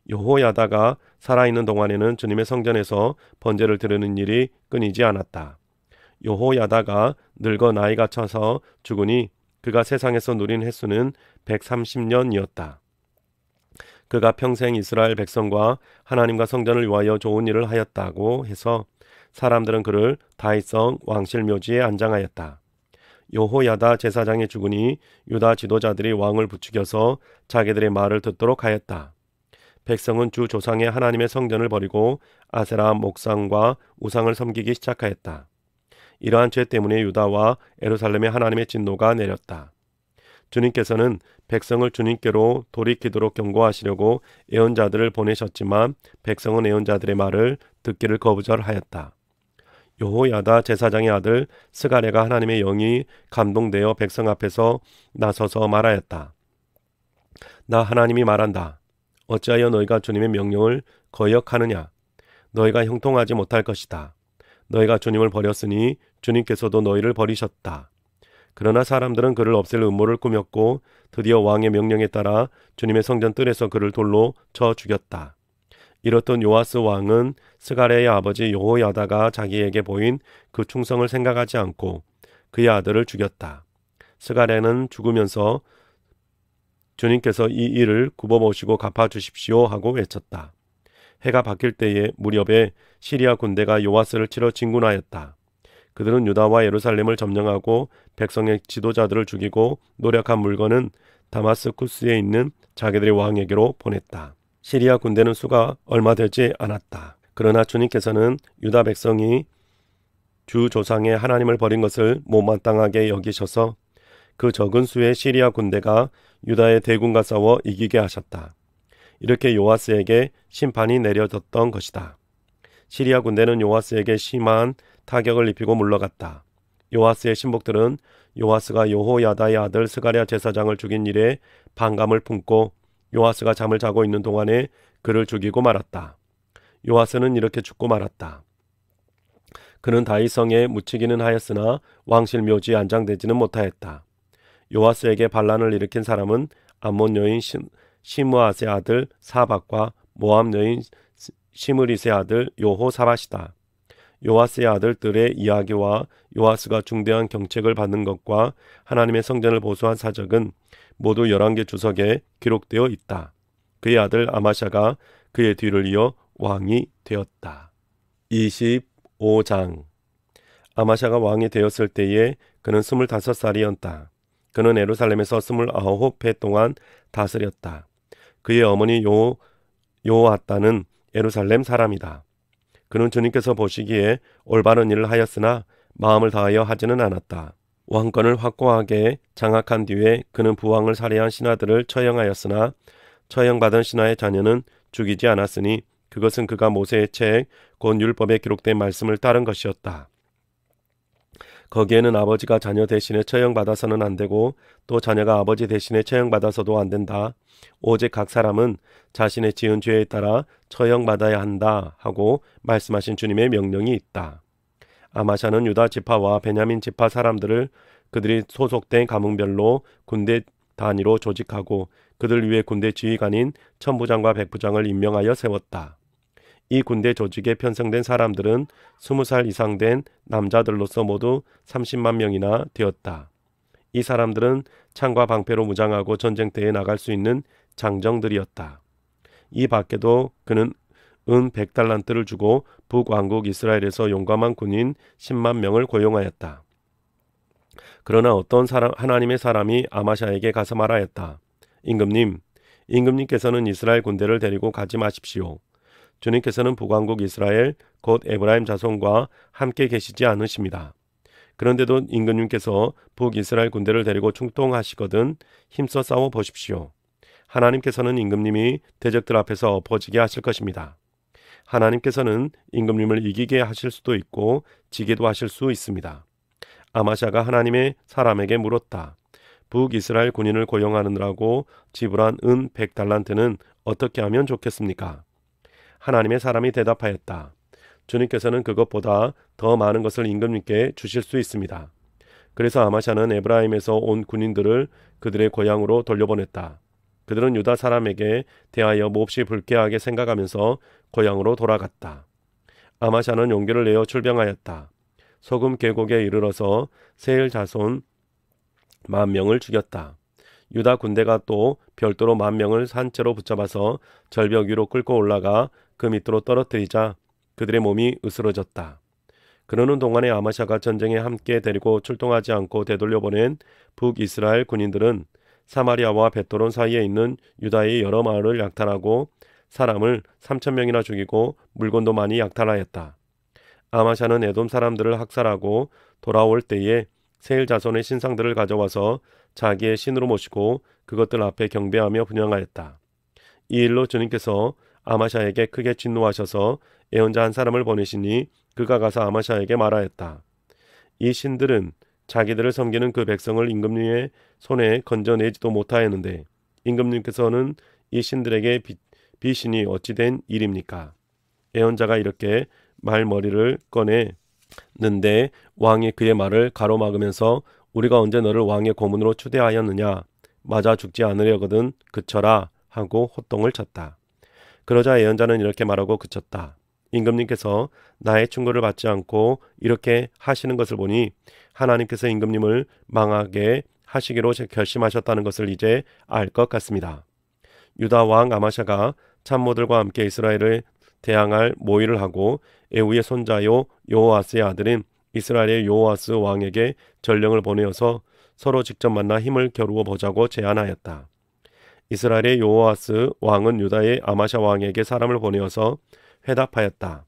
여호야다가 살아있는 동안에는 주님의 성전에서 번제를 드리는 일이 끊이지 않았다. 여호야다가 늙어 나이가 차서 죽으니 그가 세상에서 누린 횟수는 130년이었다. 그가 평생 이스라엘 백성과 하나님과 성전을 위하여 좋은 일을 하였다고 해서 사람들은 그를 다윗성 왕실 묘지에 안장하였다. 여호야다 제사장이 죽으니 유다 지도자들이 왕을 부추겨서 자기들의 말을 듣도록 하였다. 백성은 주 조상의 하나님의 성전을 버리고 아세라 목상과 우상을 섬기기 시작하였다. 이러한 죄 때문에 유다와 예루살렘에 하나님의 진노가 내렸다. 주님께서는 백성을 주님께로 돌이키도록 경고하시려고 예언자들을 보내셨지만 백성은 예언자들의 말을 듣기를 거부절하였다. 여호야다 제사장의 아들 스가랴가 하나님의 영이 감동되어 백성 앞에서 나서서 말하였다. 나 하나님이 말한다. 어찌하여 너희가 주님의 명령을 거역하느냐? 너희가 형통하지 못할 것이다. 너희가 주님을 버렸으니 주님께서도 너희를 버리셨다. 그러나 사람들은 그를 없앨 음모를 꾸몄고 드디어 왕의 명령에 따라 주님의 성전 뜰에서 그를 돌로 쳐 죽였다. 이렇던 요아스 왕은 스가랴의 아버지 여호야다가 자기에게 보인 그 충성을 생각하지 않고 그의 아들을 죽였다. 스가랴는 죽으면서 주님께서 이 일을 굽어보시고 갚아주십시오 하고 외쳤다. 해가 바뀔 때에 무렵에 시리아 군대가 요아스를 치러 진군하였다. 그들은 유다와 예루살렘을 점령하고 백성의 지도자들을 죽이고 노력한 물건은 다마스쿠스에 있는 자기들의 왕에게로 보냈다. 시리아 군대는 수가 얼마 되지 않았다. 그러나 주님께서는 유다 백성이 주 조상의 하나님을 버린 것을 못마땅하게 여기셔서 그 적은 수의 시리아 군대가 유다의 대군과 싸워 이기게 하셨다. 이렇게 요아스에게 심판이 내려졌던 것이다. 시리아 군대는 요아스에게 심한 타격을 입히고 물러갔다. 요아스의 신복들은 요아스가 여호야다의 아들 스가랴 제사장을 죽인 일에 반감을 품고 요아스가 잠을 자고 있는 동안에 그를 죽이고 말았다. 요아스는 이렇게 죽고 말았다. 그는 다윗성에 묻히기는 하였으나 왕실 묘지에 안장되지는 못하였다. 요아스에게 반란을 일으킨 사람은 암몬 여인 시므아스의 아들 사박과 모압 여인 시므릿의 아들 여호사밧이다. 요아스의 아들들의 이야기와 요아스가 중대한 경책을 받는 것과 하나님의 성전을 보수한 사적은 모두 11개 주석에 기록되어 있다. 그의 아들 아마샤가 그의 뒤를 이어 왕이 되었다. 25장. 아마샤가 왕이 되었을 때에 그는 25살이었다. 그는 예루살렘에서 29해 동안 다스렸다. 그의 어머니 요아따는 예루살렘 사람이다. 그는 주님께서 보시기에 올바른 일을 하였으나 마음을 다하여 하지는 않았다. 왕권을 확고하게 장악한 뒤에 그는 부왕을 살해한 신하들을 처형하였으나 처형받은 신하의 자녀는 죽이지 않았으니 그것은 그가 모세의 책 곧 율법에 기록된 말씀을 따른 것이었다. 거기에는 아버지가 자녀 대신에 처형받아서는 안 되고 또 자녀가 아버지 대신에 처형받아서도 안 된다. 오직 각 사람은 자신의 지은 죄에 따라 처형받아야 한다 하고 말씀하신 주님의 명령이 있다. 아마샤는 유다 지파와 베냐민 지파 사람들을 그들이 소속된 가문별로 군대 단위로 조직하고 그들 위에 군대 지휘관인 천부장과 백부장을 임명하여 세웠다. 이 군대 조직에 편성된 사람들은 20살 이상 된 남자들로서 모두 30만 명이나 되었다. 이 사람들은 창과 방패로 무장하고 전쟁터에 나갈 수 있는 장정들이었다. 이 밖에도 그는 은 100달란트를 주고 북왕국 이스라엘에서 용감한 군인 10만 명을 고용하였다. 그러나 어떤 하나님의 사람이 아마샤에게 가서 말하였다. 임금님께서는 이스라엘 군대를 데리고 가지 마십시오. 주님께서는 북왕국 이스라엘 곧 에브라임 자손과 함께 계시지 않으십니다. 그런데도 임금님께서 북이스라엘 군대를 데리고 충동하시거든 힘써 싸워 보십시오. 하나님께서는 임금님이 대적들 앞에서 엎어지게 하실 것입니다. 하나님께서는 임금님을 이기게 하실 수도 있고 지게도 하실 수 있습니다. 아마샤가 하나님의 사람에게 물었다. 북이스라엘 군인을 고용하느라고 지불한 은 100달란트는 어떻게 하면 좋겠습니까? 하나님의 사람이 대답하였다. 주님께서는 그것보다 더 많은 것을 임금님께 주실 수 있습니다. 그래서 아마샤는 에브라임에서 온 군인들을 그들의 고향으로 돌려보냈다. 그들은 유다 사람에게 대하여 몹시 불쾌하게 생각하면서 고향으로 돌아갔다. 아마샤는 용기를 내어 출병하였다. 소금 계곡에 이르러서 세일 자손 10,000명을 죽였다. 유다 군대가 또 별도로 10,000명을 산채로 붙잡아서 절벽 위로 끌고 올라가 그 밑으로 떨어뜨리자 그들의 몸이 으스러졌다. 그러는 동안에 아마샤가 전쟁에 함께 데리고 출동하지 않고 되돌려보낸 북이스라엘 군인들은 사마리아와 벳도론 사이에 있는 유다의 여러 마을을 약탈하고 사람을 3,000명이나 죽이고 물건도 많이 약탈하였다. 아마샤는 에돔 사람들을 학살하고 돌아올 때에 세일 자손의 신상들을 가져와서 자기의 신으로 모시고 그것들 앞에 경배하며 분향하였다. 이 일로 주님께서 아마샤에게 크게 진노하셔서 예언자 한 사람을 보내시니 그가 가서 아마샤에게 말하였다. 이 신들은 자기들을 섬기는 그 백성을 임금님의 손에 건져내지도 못하였는데 임금님께서는 이 신들에게 비신이 어찌 된 일입니까? 예언자가 이렇게 말머리를 꺼내는데 왕이 그의 말을 가로막으면서 우리가 언제 너를 왕의 고문으로 추대하였느냐? 맞아 죽지 않으려거든 그쳐라 하고 호통을 쳤다. 그러자 예언자는 이렇게 말하고 그쳤다. 임금님께서 나의 충고를 받지 않고 이렇게 하시는 것을 보니 하나님께서 임금님을 망하게 하시기로 결심하셨다는 것을 이제 알 것 같습니다. 유다 왕 아마샤가 참모들과 함께 이스라엘을 대항할 모의를 하고 에우의 손자요 여호아스의 아들인 이스라엘의 여호아스 왕에게 전령을 보내어서 서로 직접 만나 힘을 겨루어 보자고 제안하였다. 이스라엘의 여호아스 왕은 유다의 아마샤 왕에게 사람을 보내어서 회답하였다.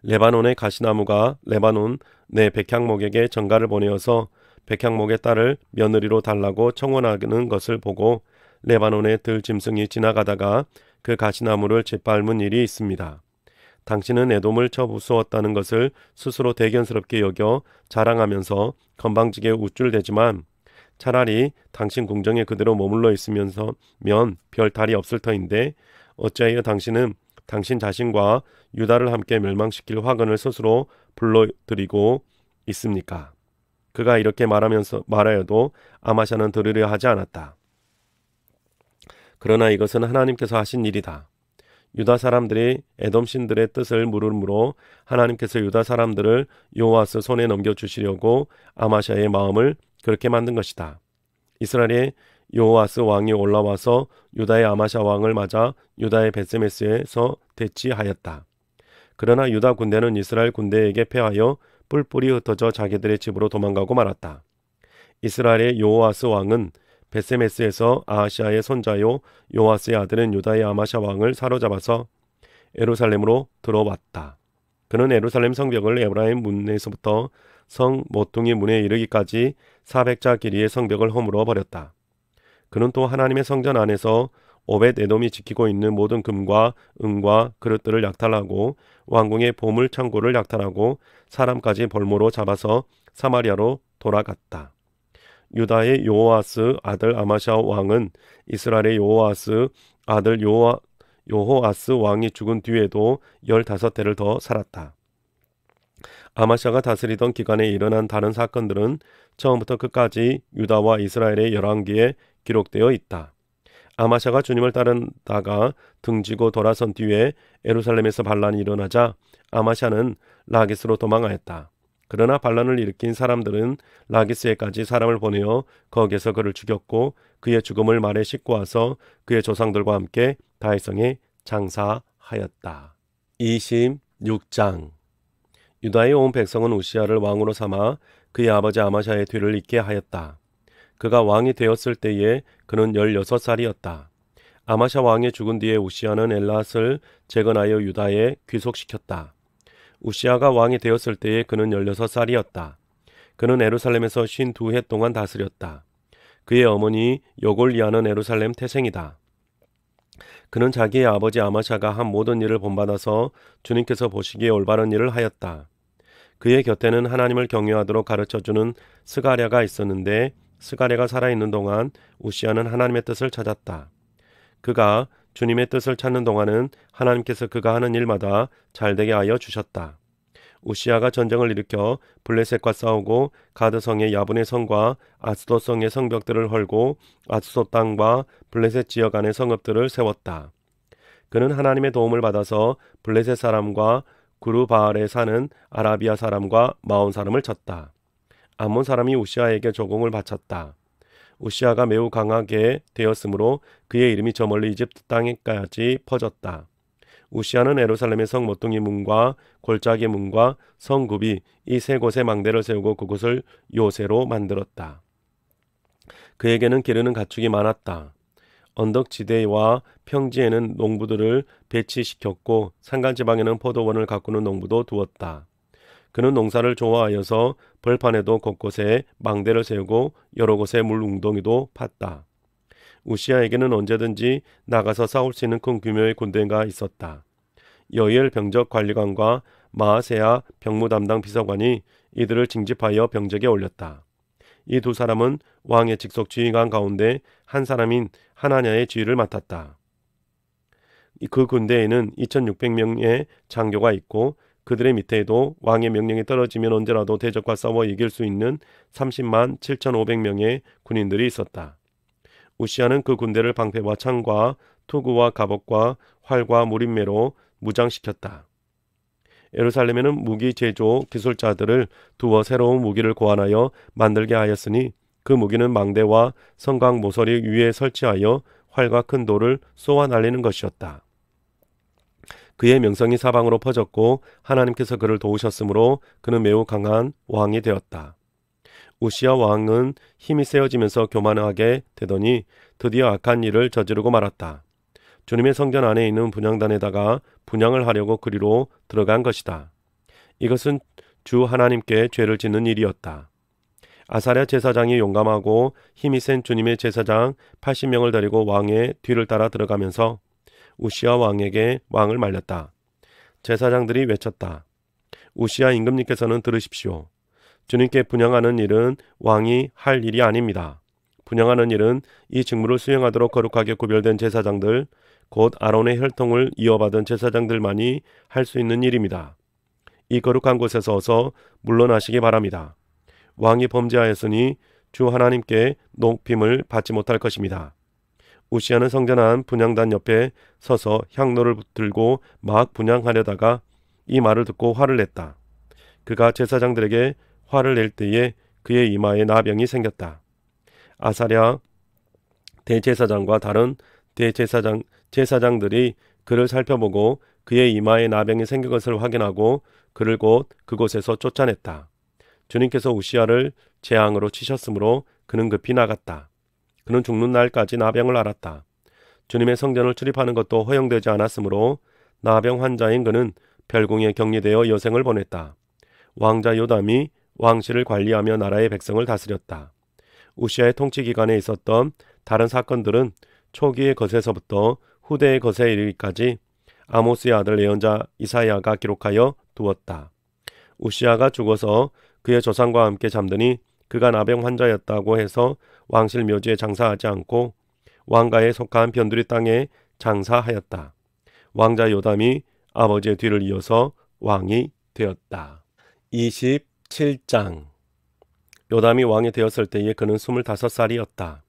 레바논의 가시나무가 레바논 내 백향목에게 전가를 보내어서 백향목의 딸을 며느리로 달라고 청원하는 것을 보고 레바논의 들짐승이 지나가다가 그 가시나무를 짓밟은 일이 있습니다. 당신은 에돔을 쳐부수었다는 것을 스스로 대견스럽게 여겨 자랑하면서 건방지게 우쭐대지만 차라리 당신 궁정에 그대로 머물러 있으면서 별 탈이 없을 터인데 어찌하여 당신은 당신 자신과 유다를 함께 멸망시킬 화근을 스스로 불러들이고 있습니까? 그가 이렇게 말하여도 아마샤는 들으려 하지 않았다. 그러나 이것은 하나님께서 하신 일이다. 유다 사람들이 에돔 신들의 뜻을 물음으로 하나님께서 유다 사람들을 여호와스 손에 넘겨주시려고 아마샤의 마음을 그렇게 만든 것이다. 이스라엘의 여호와스 왕이 올라와서 유다의 아마샤 왕을 맞아 유다의 베스메스에서 대치하였다. 그러나 유다 군대는 이스라엘 군대에게 패하여 뿔뿔이 흩어져 자기들의 집으로 도망가고 말았다. 이스라엘의 여호와스 왕은 베스메스에서 아하시아의 손자요 요아스의 아들인 유다의 아마샤 왕을 사로잡아서 예루살렘으로 들어왔다. 그는 예루살렘 성벽을 에브라임 문에서부터 성 모퉁이 문에 이르기까지 400자 길이의 성벽을 허물어 버렸다. 그는 또 하나님의 성전 안에서 오벳 에돔이 지키고 있는 모든 금과 은과 그릇들을 약탈하고 왕궁의 보물 창고를 약탈하고 사람까지 볼모로 잡아서 사마리아로 돌아갔다. 유다의 요호아스 아들 아마샤 왕은 이스라엘의 요호아스 아들 요호아스 왕이 죽은 뒤에도 15해를 더 살았다. 아마샤가 다스리던 기간에 일어난 다른 사건들은 처음부터 끝까지 유다와 이스라엘의 열왕기에 기록되어 있다. 아마샤가 주님을 따르다가 등지고 돌아선 뒤에 예루살렘에서 반란이 일어나자 아마샤는 라기스로 도망하였다. 그러나 반란을 일으킨 사람들은 라기스에까지 사람을 보내어 거기에서 그를 죽였고 그의 죽음을 말에 싣고 와서 그의 조상들과 함께 다윗성에 장사하였다. 26장. 유다의 온 백성은 우시야를 왕으로 삼아 그의 아버지 아마샤의 뒤를 잇게 하였다. 그가 왕이 되었을 때에 그는 16살이었다. 아마샤 왕이 죽은 뒤에 우시야는 엘랏을 재건하여 유다에 귀속시켰다. 우시야가 왕이 되었을 때에 그는 16살이었다. 그는 예루살렘에서 52해 동안 다스렸다. 그의 어머니 여골리아는 예루살렘 태생이다. 그는 자기의 아버지 아마샤가 한 모든 일을 본받아서 주님께서 보시기에 올바른 일을 하였다. 그의 곁에는 하나님을 경외하도록 가르쳐주는 스가랴가 있었는데 스가랴가 살아있는 동안 우시야는 하나님의 뜻을 찾았다. 그가 주님의 뜻을 찾는 동안은 하나님께서 그가 하는 일마다 잘되게 하여 주셨다. 우시야가 전쟁을 일으켜 블레셋과 싸우고 가드성의 야분의 성과 아스돗성의 성벽들을 헐고 아스돗 땅과 블레셋 지역 안의 성읍들을 세웠다. 그는 하나님의 도움을 받아서 블레셋 사람과 구르바알에 사는 아라비아 사람과 마온 사람을 쳤다. 암몬 사람이 우시야에게 조공을 바쳤다. 우시야가 매우 강하게 되었으므로 그의 이름이 저 멀리 이집트 땅에까지 퍼졌다. 우시야는 예루살렘의 성 모퉁이 문과 골짜기 문과 성굽이 이 세 곳에 망대를 세우고 그곳을 요새로 만들었다. 그에게는 기르는 가축이 많았다. 언덕지대와 평지에는 농부들을 배치시켰고 산간지방에는 포도원을 가꾸는 농부도 두었다. 그는 농사를 좋아하여서 벌판에도 곳곳에 망대를 세우고 여러 곳에 물 웅덩이도 팠다. 우시야에게는 언제든지 나가서 싸울 수 있는 큰 규모의 군대가 있었다. 여이엘 병적 관리관과 마아세야 병무 담당 비서관이 이들을 징집하여 병적에 올렸다. 이 두 사람은 왕의 직속 지휘관 가운데 한 사람인 하나냐의 지휘를 맡았다. 그 군대에는 2600명의 장교가 있고 그들의 밑에도 왕의 명령이 떨어지면 언제라도 대적과 싸워 이길 수 있는 30만 7500명의 군인들이 있었다. 우시야는 그 군대를 방패와 창과 투구와 갑옷과 활과 무림매로 무장시켰다. 예루살렘에는 무기 제조 기술자들을 두어 새로운 무기를 고안하여 만들게 하였으니 그 무기는 망대와 성곽 모서리 위에 설치하여 활과 큰 돌을 쏘아 날리는 것이었다. 그의 명성이 사방으로 퍼졌고 하나님께서 그를 도우셨으므로 그는 매우 강한 왕이 되었다. 우시야 왕은 힘이 세어지면서 교만하게 되더니 드디어 악한 일을 저지르고 말았다. 주님의 성전 안에 있는 분향단에다가 분향을 하려고 그리로 들어간 것이다. 이것은 주 하나님께 죄를 짓는 일이었다. 아사랴 제사장이 용감하고 힘이 센 주님의 제사장 80명을 데리고 왕의 뒤를 따라 들어가면서 우시야 왕에게 왕을 말렸다. 제사장들이 외쳤다. 우시야 임금님께서는 들으십시오. 주님께 분향하는 일은 왕이 할 일이 아닙니다. 분향하는 일은 이 직무를 수행하도록 거룩하게 구별된 제사장들, 곧 아론의 혈통을 이어받은 제사장들만이 할 수 있는 일입니다. 이 거룩한 곳에서 어서 물러나시기 바랍니다. 왕이 범죄하였으니 주 하나님께 높임을 받지 못할 것입니다. 우시아는 성전 안 분향단 옆에 서서 향로를 들고 막 분향하려다가 이 말을 듣고 화를 냈다. 그가 제사장들에게 화를 낼 때에 그의 이마에 나병이 생겼다. 아사랴 대제사장과 다른 제사장들이 그를 살펴보고 그의 이마에 나병이 생긴 것을 확인하고 그를 곧 그곳에서 쫓아냈다. 주님께서 우시아를 재앙으로 치셨으므로 그는 급히 나갔다. 그는 죽는 날까지 나병을 앓았다. 주님의 성전을 출입하는 것도 허용되지 않았으므로 나병 환자인 그는 별궁에 격리되어 여생을 보냈다. 왕자 요담이 왕실을 관리하며 나라의 백성을 다스렸다. 우시아의 통치 기간에 있었던 다른 사건들은 초기의 것에서부터 후대의 것에 이르기까지 아모스의 아들 예언자 이사야가 기록하여 두었다. 우시아가 죽어서 그의 조상과 함께 잠드니 그가 나병 환자였다고 해서 왕실 묘지에 장사하지 않고 왕가에 속한 변두리 땅에 장사하였다. 왕자 요담이 아버지의 뒤를 이어서 왕이 되었다. 27장. 요담이 왕이 되었을 때에 그는 25살이었다.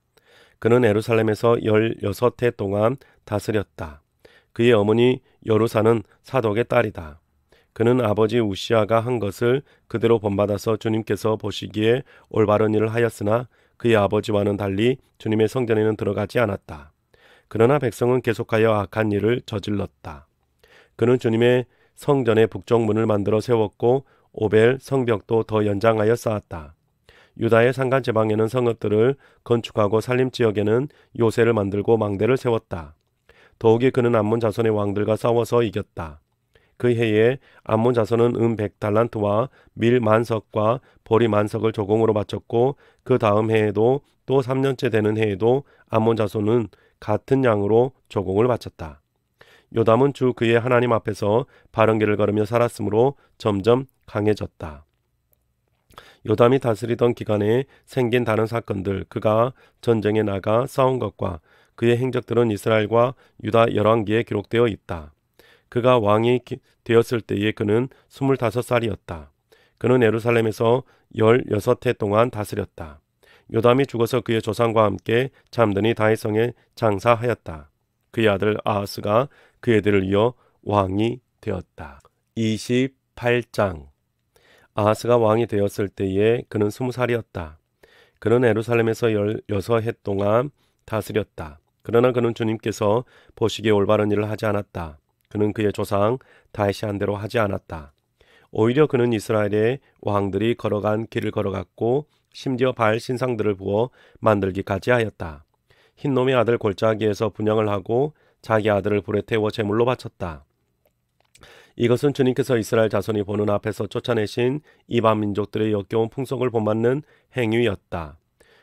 그는 예루살렘에서 16해 동안 다스렸다. 그의 어머니 여루사는 사독의 딸이다. 그는 아버지 우시아가 한 것을 그대로 본받아서 주님께서 보시기에 올바른 일을 하였으나 그의 아버지와는 달리 주님의 성전에는 들어가지 않았다. 그러나 백성은 계속하여 악한 일을 저질렀다. 그는 주님의 성전의 북쪽 문을 만들어 세웠고 오벨 성벽도 더 연장하여 쌓았다. 유다의 산간 지방에는 성읍들을 건축하고 산림지역에는 요새를 만들고 망대를 세웠다. 더욱이 그는 암몬 자손의 왕들과 싸워서 이겼다. 그 해에 암몬 자손은 100달란트와 밀 만석과 보리 만석을 조공으로 바쳤고 그 다음 해에도 또 3년째 되는 해에도 암몬 자손은 같은 양으로 조공을 바쳤다. 요담은 주 그의 하나님 앞에서 바른 길을 걸으며 살았으므로 점점 강해졌다. 요담이 다스리던 기간에 생긴 다른 사건들, 그가 전쟁에 나가 싸운 것과 그의 행적들은 이스라엘과 유다 열왕기에 기록되어 있다. 그가 왕이 되었을 때에 그는 25살이었다. 그는 예루살렘에서 16해 동안 다스렸다. 요담이 죽어서 그의 조상과 함께 잠드니 다윗성에 장사하였다. 그의 아들 아하스가 그의 들을 이어 왕이 되었다. 28장. 아하스가 왕이 되었을 때에 그는 20살이었다. 그는 예루살렘에서 16해 동안 다스렸다. 그러나 그는 주님께서 보시기에 올바른 일을 하지 않았다. 그는 그의 조상 다윗이 한 대로 하지 않았다. 오히려 그는 이스라엘의 왕들이 걸어간 길을 걸어갔고 심지어 바알 신상들을 부어 만들기까지 하였다. 흰놈의 아들 골짜기에서 분향을 하고 자기 아들을 불에 태워 제물로 바쳤다. 이것은 주님께서 이스라엘 자손이 보는 앞에서 쫓아내신 이방 민족들의 역겨운 풍속을 본받는 행위였다.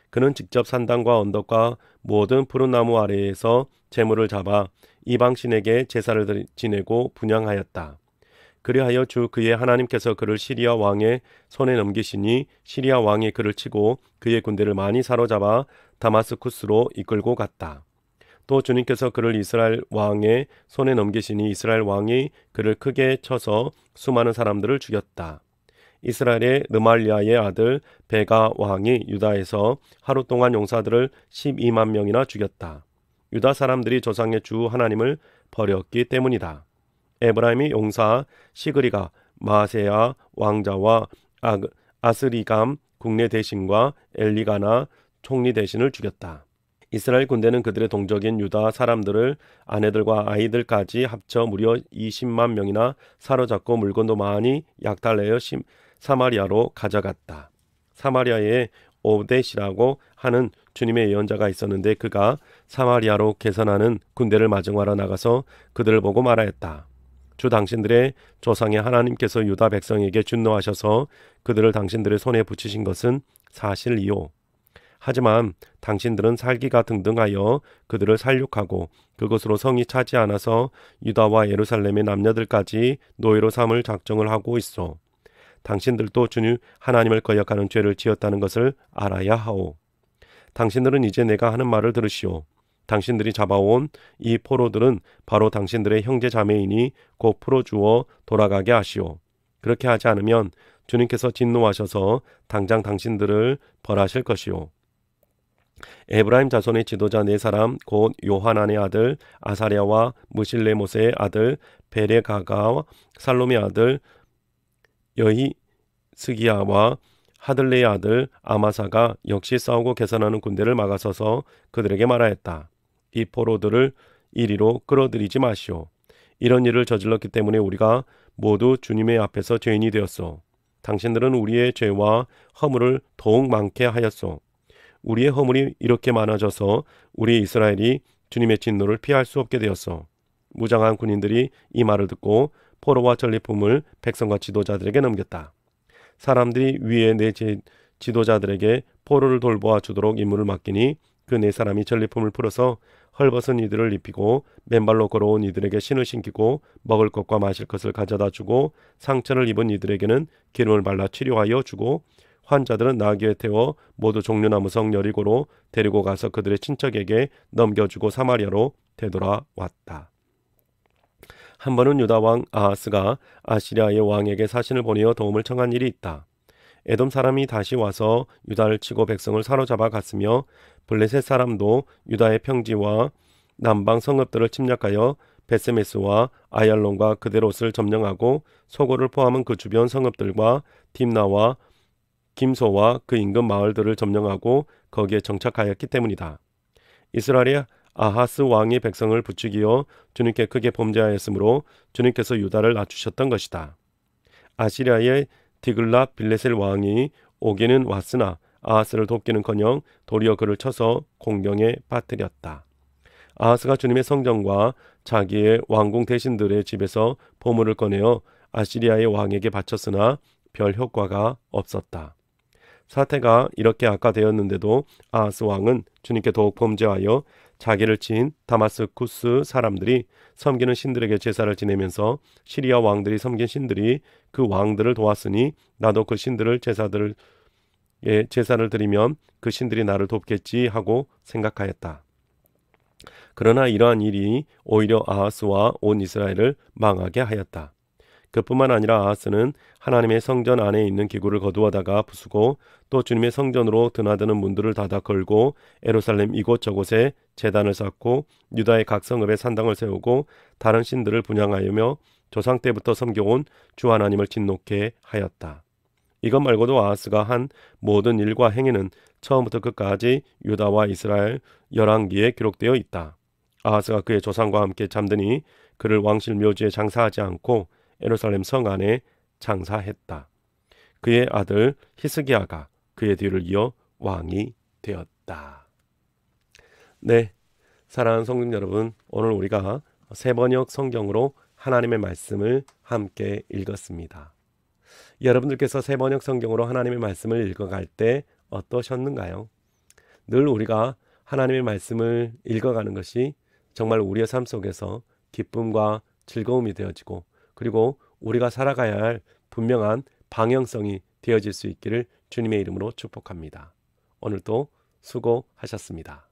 그는 직접 산당과 언덕과 모든 푸른 나무 아래에서 제물을 잡아 이방 신에게 제사를 지내고 분향하였다. 그리하여 주 그의 하나님께서 그를 시리아 왕의 손에 넘기시니 시리아 왕이 그를 치고 그의 군대를 많이 사로잡아 다마스쿠스로 이끌고 갔다. 또 주님께서 그를 이스라엘 왕의 손에 넘기시니 이스라엘 왕이 그를 크게 쳐서 수많은 사람들을 죽였다. 이스라엘의 르말리아의 아들 베가 왕이 유다에서 하루 동안 용사들을 12만 명이나 죽였다. 유다 사람들이 조상의 주 하나님을 버렸기 때문이다. 에브라임의 용사 시그리가 마세야 왕자와 아스리감 국내 대신과 엘리가나 총리 대신을 죽였다. 이스라엘 군대는 그들의 동족인 유다 사람들을 아내들과 아이들까지 합쳐 무려 20만 명이나 사로잡고 물건도 많이 약탈내어 사마리아로 가져갔다. 사마리아에 오뎃이라고 하는 주님의 예언자가 있었는데 그가 사마리아로 개선하는 군대를 마중하러 나가서 그들을 보고 말하였다. 주 당신들의 조상의 하나님께서 유다 백성에게 준노하셔서 그들을 당신들의 손에 붙이신 것은 사실이요. 하지만 당신들은 살기가 등등하여 그들을 살육하고 그것으로 성이 차지 않아서 유다와 예루살렘의 남녀들까지 노예로 삼을 작정을 하고 있어. 당신들도 주님 하나님을 거역하는 죄를 지었다는 것을 알아야 하오. 당신들은 이제 내가 하는 말을 들으시오. 당신들이 잡아온 이 포로들은 바로 당신들의 형제 자매이니 곧 풀어주어 돌아가게 하시오. 그렇게 하지 않으면 주님께서 진노하셔서 당장 당신들을 벌하실 것이오. 에브라임 자손의 지도자 네 사람 곧 요하난의 아들 아사랴와 무실레모세의 아들 베레가가 살롬의 아들 여히스기야와 하들레의 아들 아마사가 역시 싸우고 개선하는 군대를 막아서서 그들에게 말하였다. 이 포로들을 이리로 끌어들이지 마시오. 이런 일을 저질렀기 때문에 우리가 모두 주님의 앞에서 죄인이 되었소. 당신들은 우리의 죄와 허물을 더욱 많게 하였소. 우리의 허물이 이렇게 많아져서 우리 이스라엘이 주님의 진노를 피할 수 없게 되었소. 무장한 군인들이 이 말을 듣고 포로와 전리품을 백성과 지도자들에게 넘겼다. 사람들이 위에 내 지도자들에게 포로를 돌보아 주도록 임무를 맡기니 그 네 사람이 전리품을 풀어서 헐벗은 이들을 입히고 맨발로 걸어온 이들에게 신을 신기고 먹을 것과 마실 것을 가져다 주고 상처를 입은 이들에게는 기름을 발라 치료하여 주고 환자들은 나귀에 태워 모두 종려나무 성 여리고로 데리고 가서 그들의 친척에게 넘겨주고 사마리아로 되돌아왔다. 한 번은 유다 왕 아하스가 아시리아의 왕에게 사신을 보내어 도움을 청한 일이 있다. 에돔 사람이 다시 와서 유다를 치고 백성을 사로잡아 갔으며 블레셋 사람도 유다의 평지와 남방 성읍들을 침략하여 베세메스와 아얄론과 그데롯을 점령하고 소고를 포함한 그 주변 성읍들과 딥나와 김소와 그 인근 마을들을 점령하고 거기에 정착하였기 때문이다. 이스라엘의 아하스 왕이 백성을 부추기어 주님께 크게 범죄하였으므로 주님께서 유다를 낮추셨던 것이다. 아시리아의 디글랏 빌레셀 왕이 오기는 왔으나 아하스를 돕기는커녕 도리어 그를 쳐서 공경에 빠뜨렸다. 아하스가 주님의 성전과 자기의 왕궁 대신들의 집에서 보물을 꺼내어 아시리아의 왕에게 바쳤으나 별 효과가 없었다. 사태가 이렇게 악화되었는데도 아하스 왕은 주님께 더욱 범죄하여 자기를 친 다마스쿠스 사람들이 섬기는 신들에게 제사를 지내면서 시리아 왕들이 섬긴 신들이 그 왕들을 도왔으니 나도 그 신들을 제사를 드리면 그 신들이 나를 돕겠지 하고 생각하였다. 그러나 이러한 일이 오히려 아하스와 온 이스라엘을 망하게 하였다. 그뿐만 아니라 아하스는 하나님의 성전 안에 있는 기구를 거두어다가 부수고 또 주님의 성전으로 드나드는 문들을 닫아 걸고 예루살렘 이곳저곳에 제단을 쌓고 유다의 각 성읍에 산당을 세우고 다른 신들을 분향하여며 조상 때부터 섬겨온 주 하나님을 진노케 하였다. 이것 말고도 아하스가 한 모든 일과 행위는 처음부터 끝까지 유다와 이스라엘 열왕기에 기록되어 있다. 아하스가 그의 조상과 함께 잠드니 그를 왕실 묘지에 장사하지 않고 예루살렘 성 안에 장사했다. 그의 아들 히스기야가 그의 뒤를 이어 왕이 되었다. 네, 사랑하는 성도 여러분, 오늘 우리가 세번역 성경으로 하나님의 말씀을 함께 읽었습니다. 여러분들께서 세번역 성경으로 하나님의 말씀을 읽어갈 때 어떠셨는가요? 늘 우리가 하나님의 말씀을 읽어가는 것이 정말 우리의 삶 속에서 기쁨과 즐거움이 되어지고 그리고 우리가 살아가야 할 분명한 방향성이 되어질 수 있기를 주님의 이름으로 축복합니다. 오늘도 수고하셨습니다.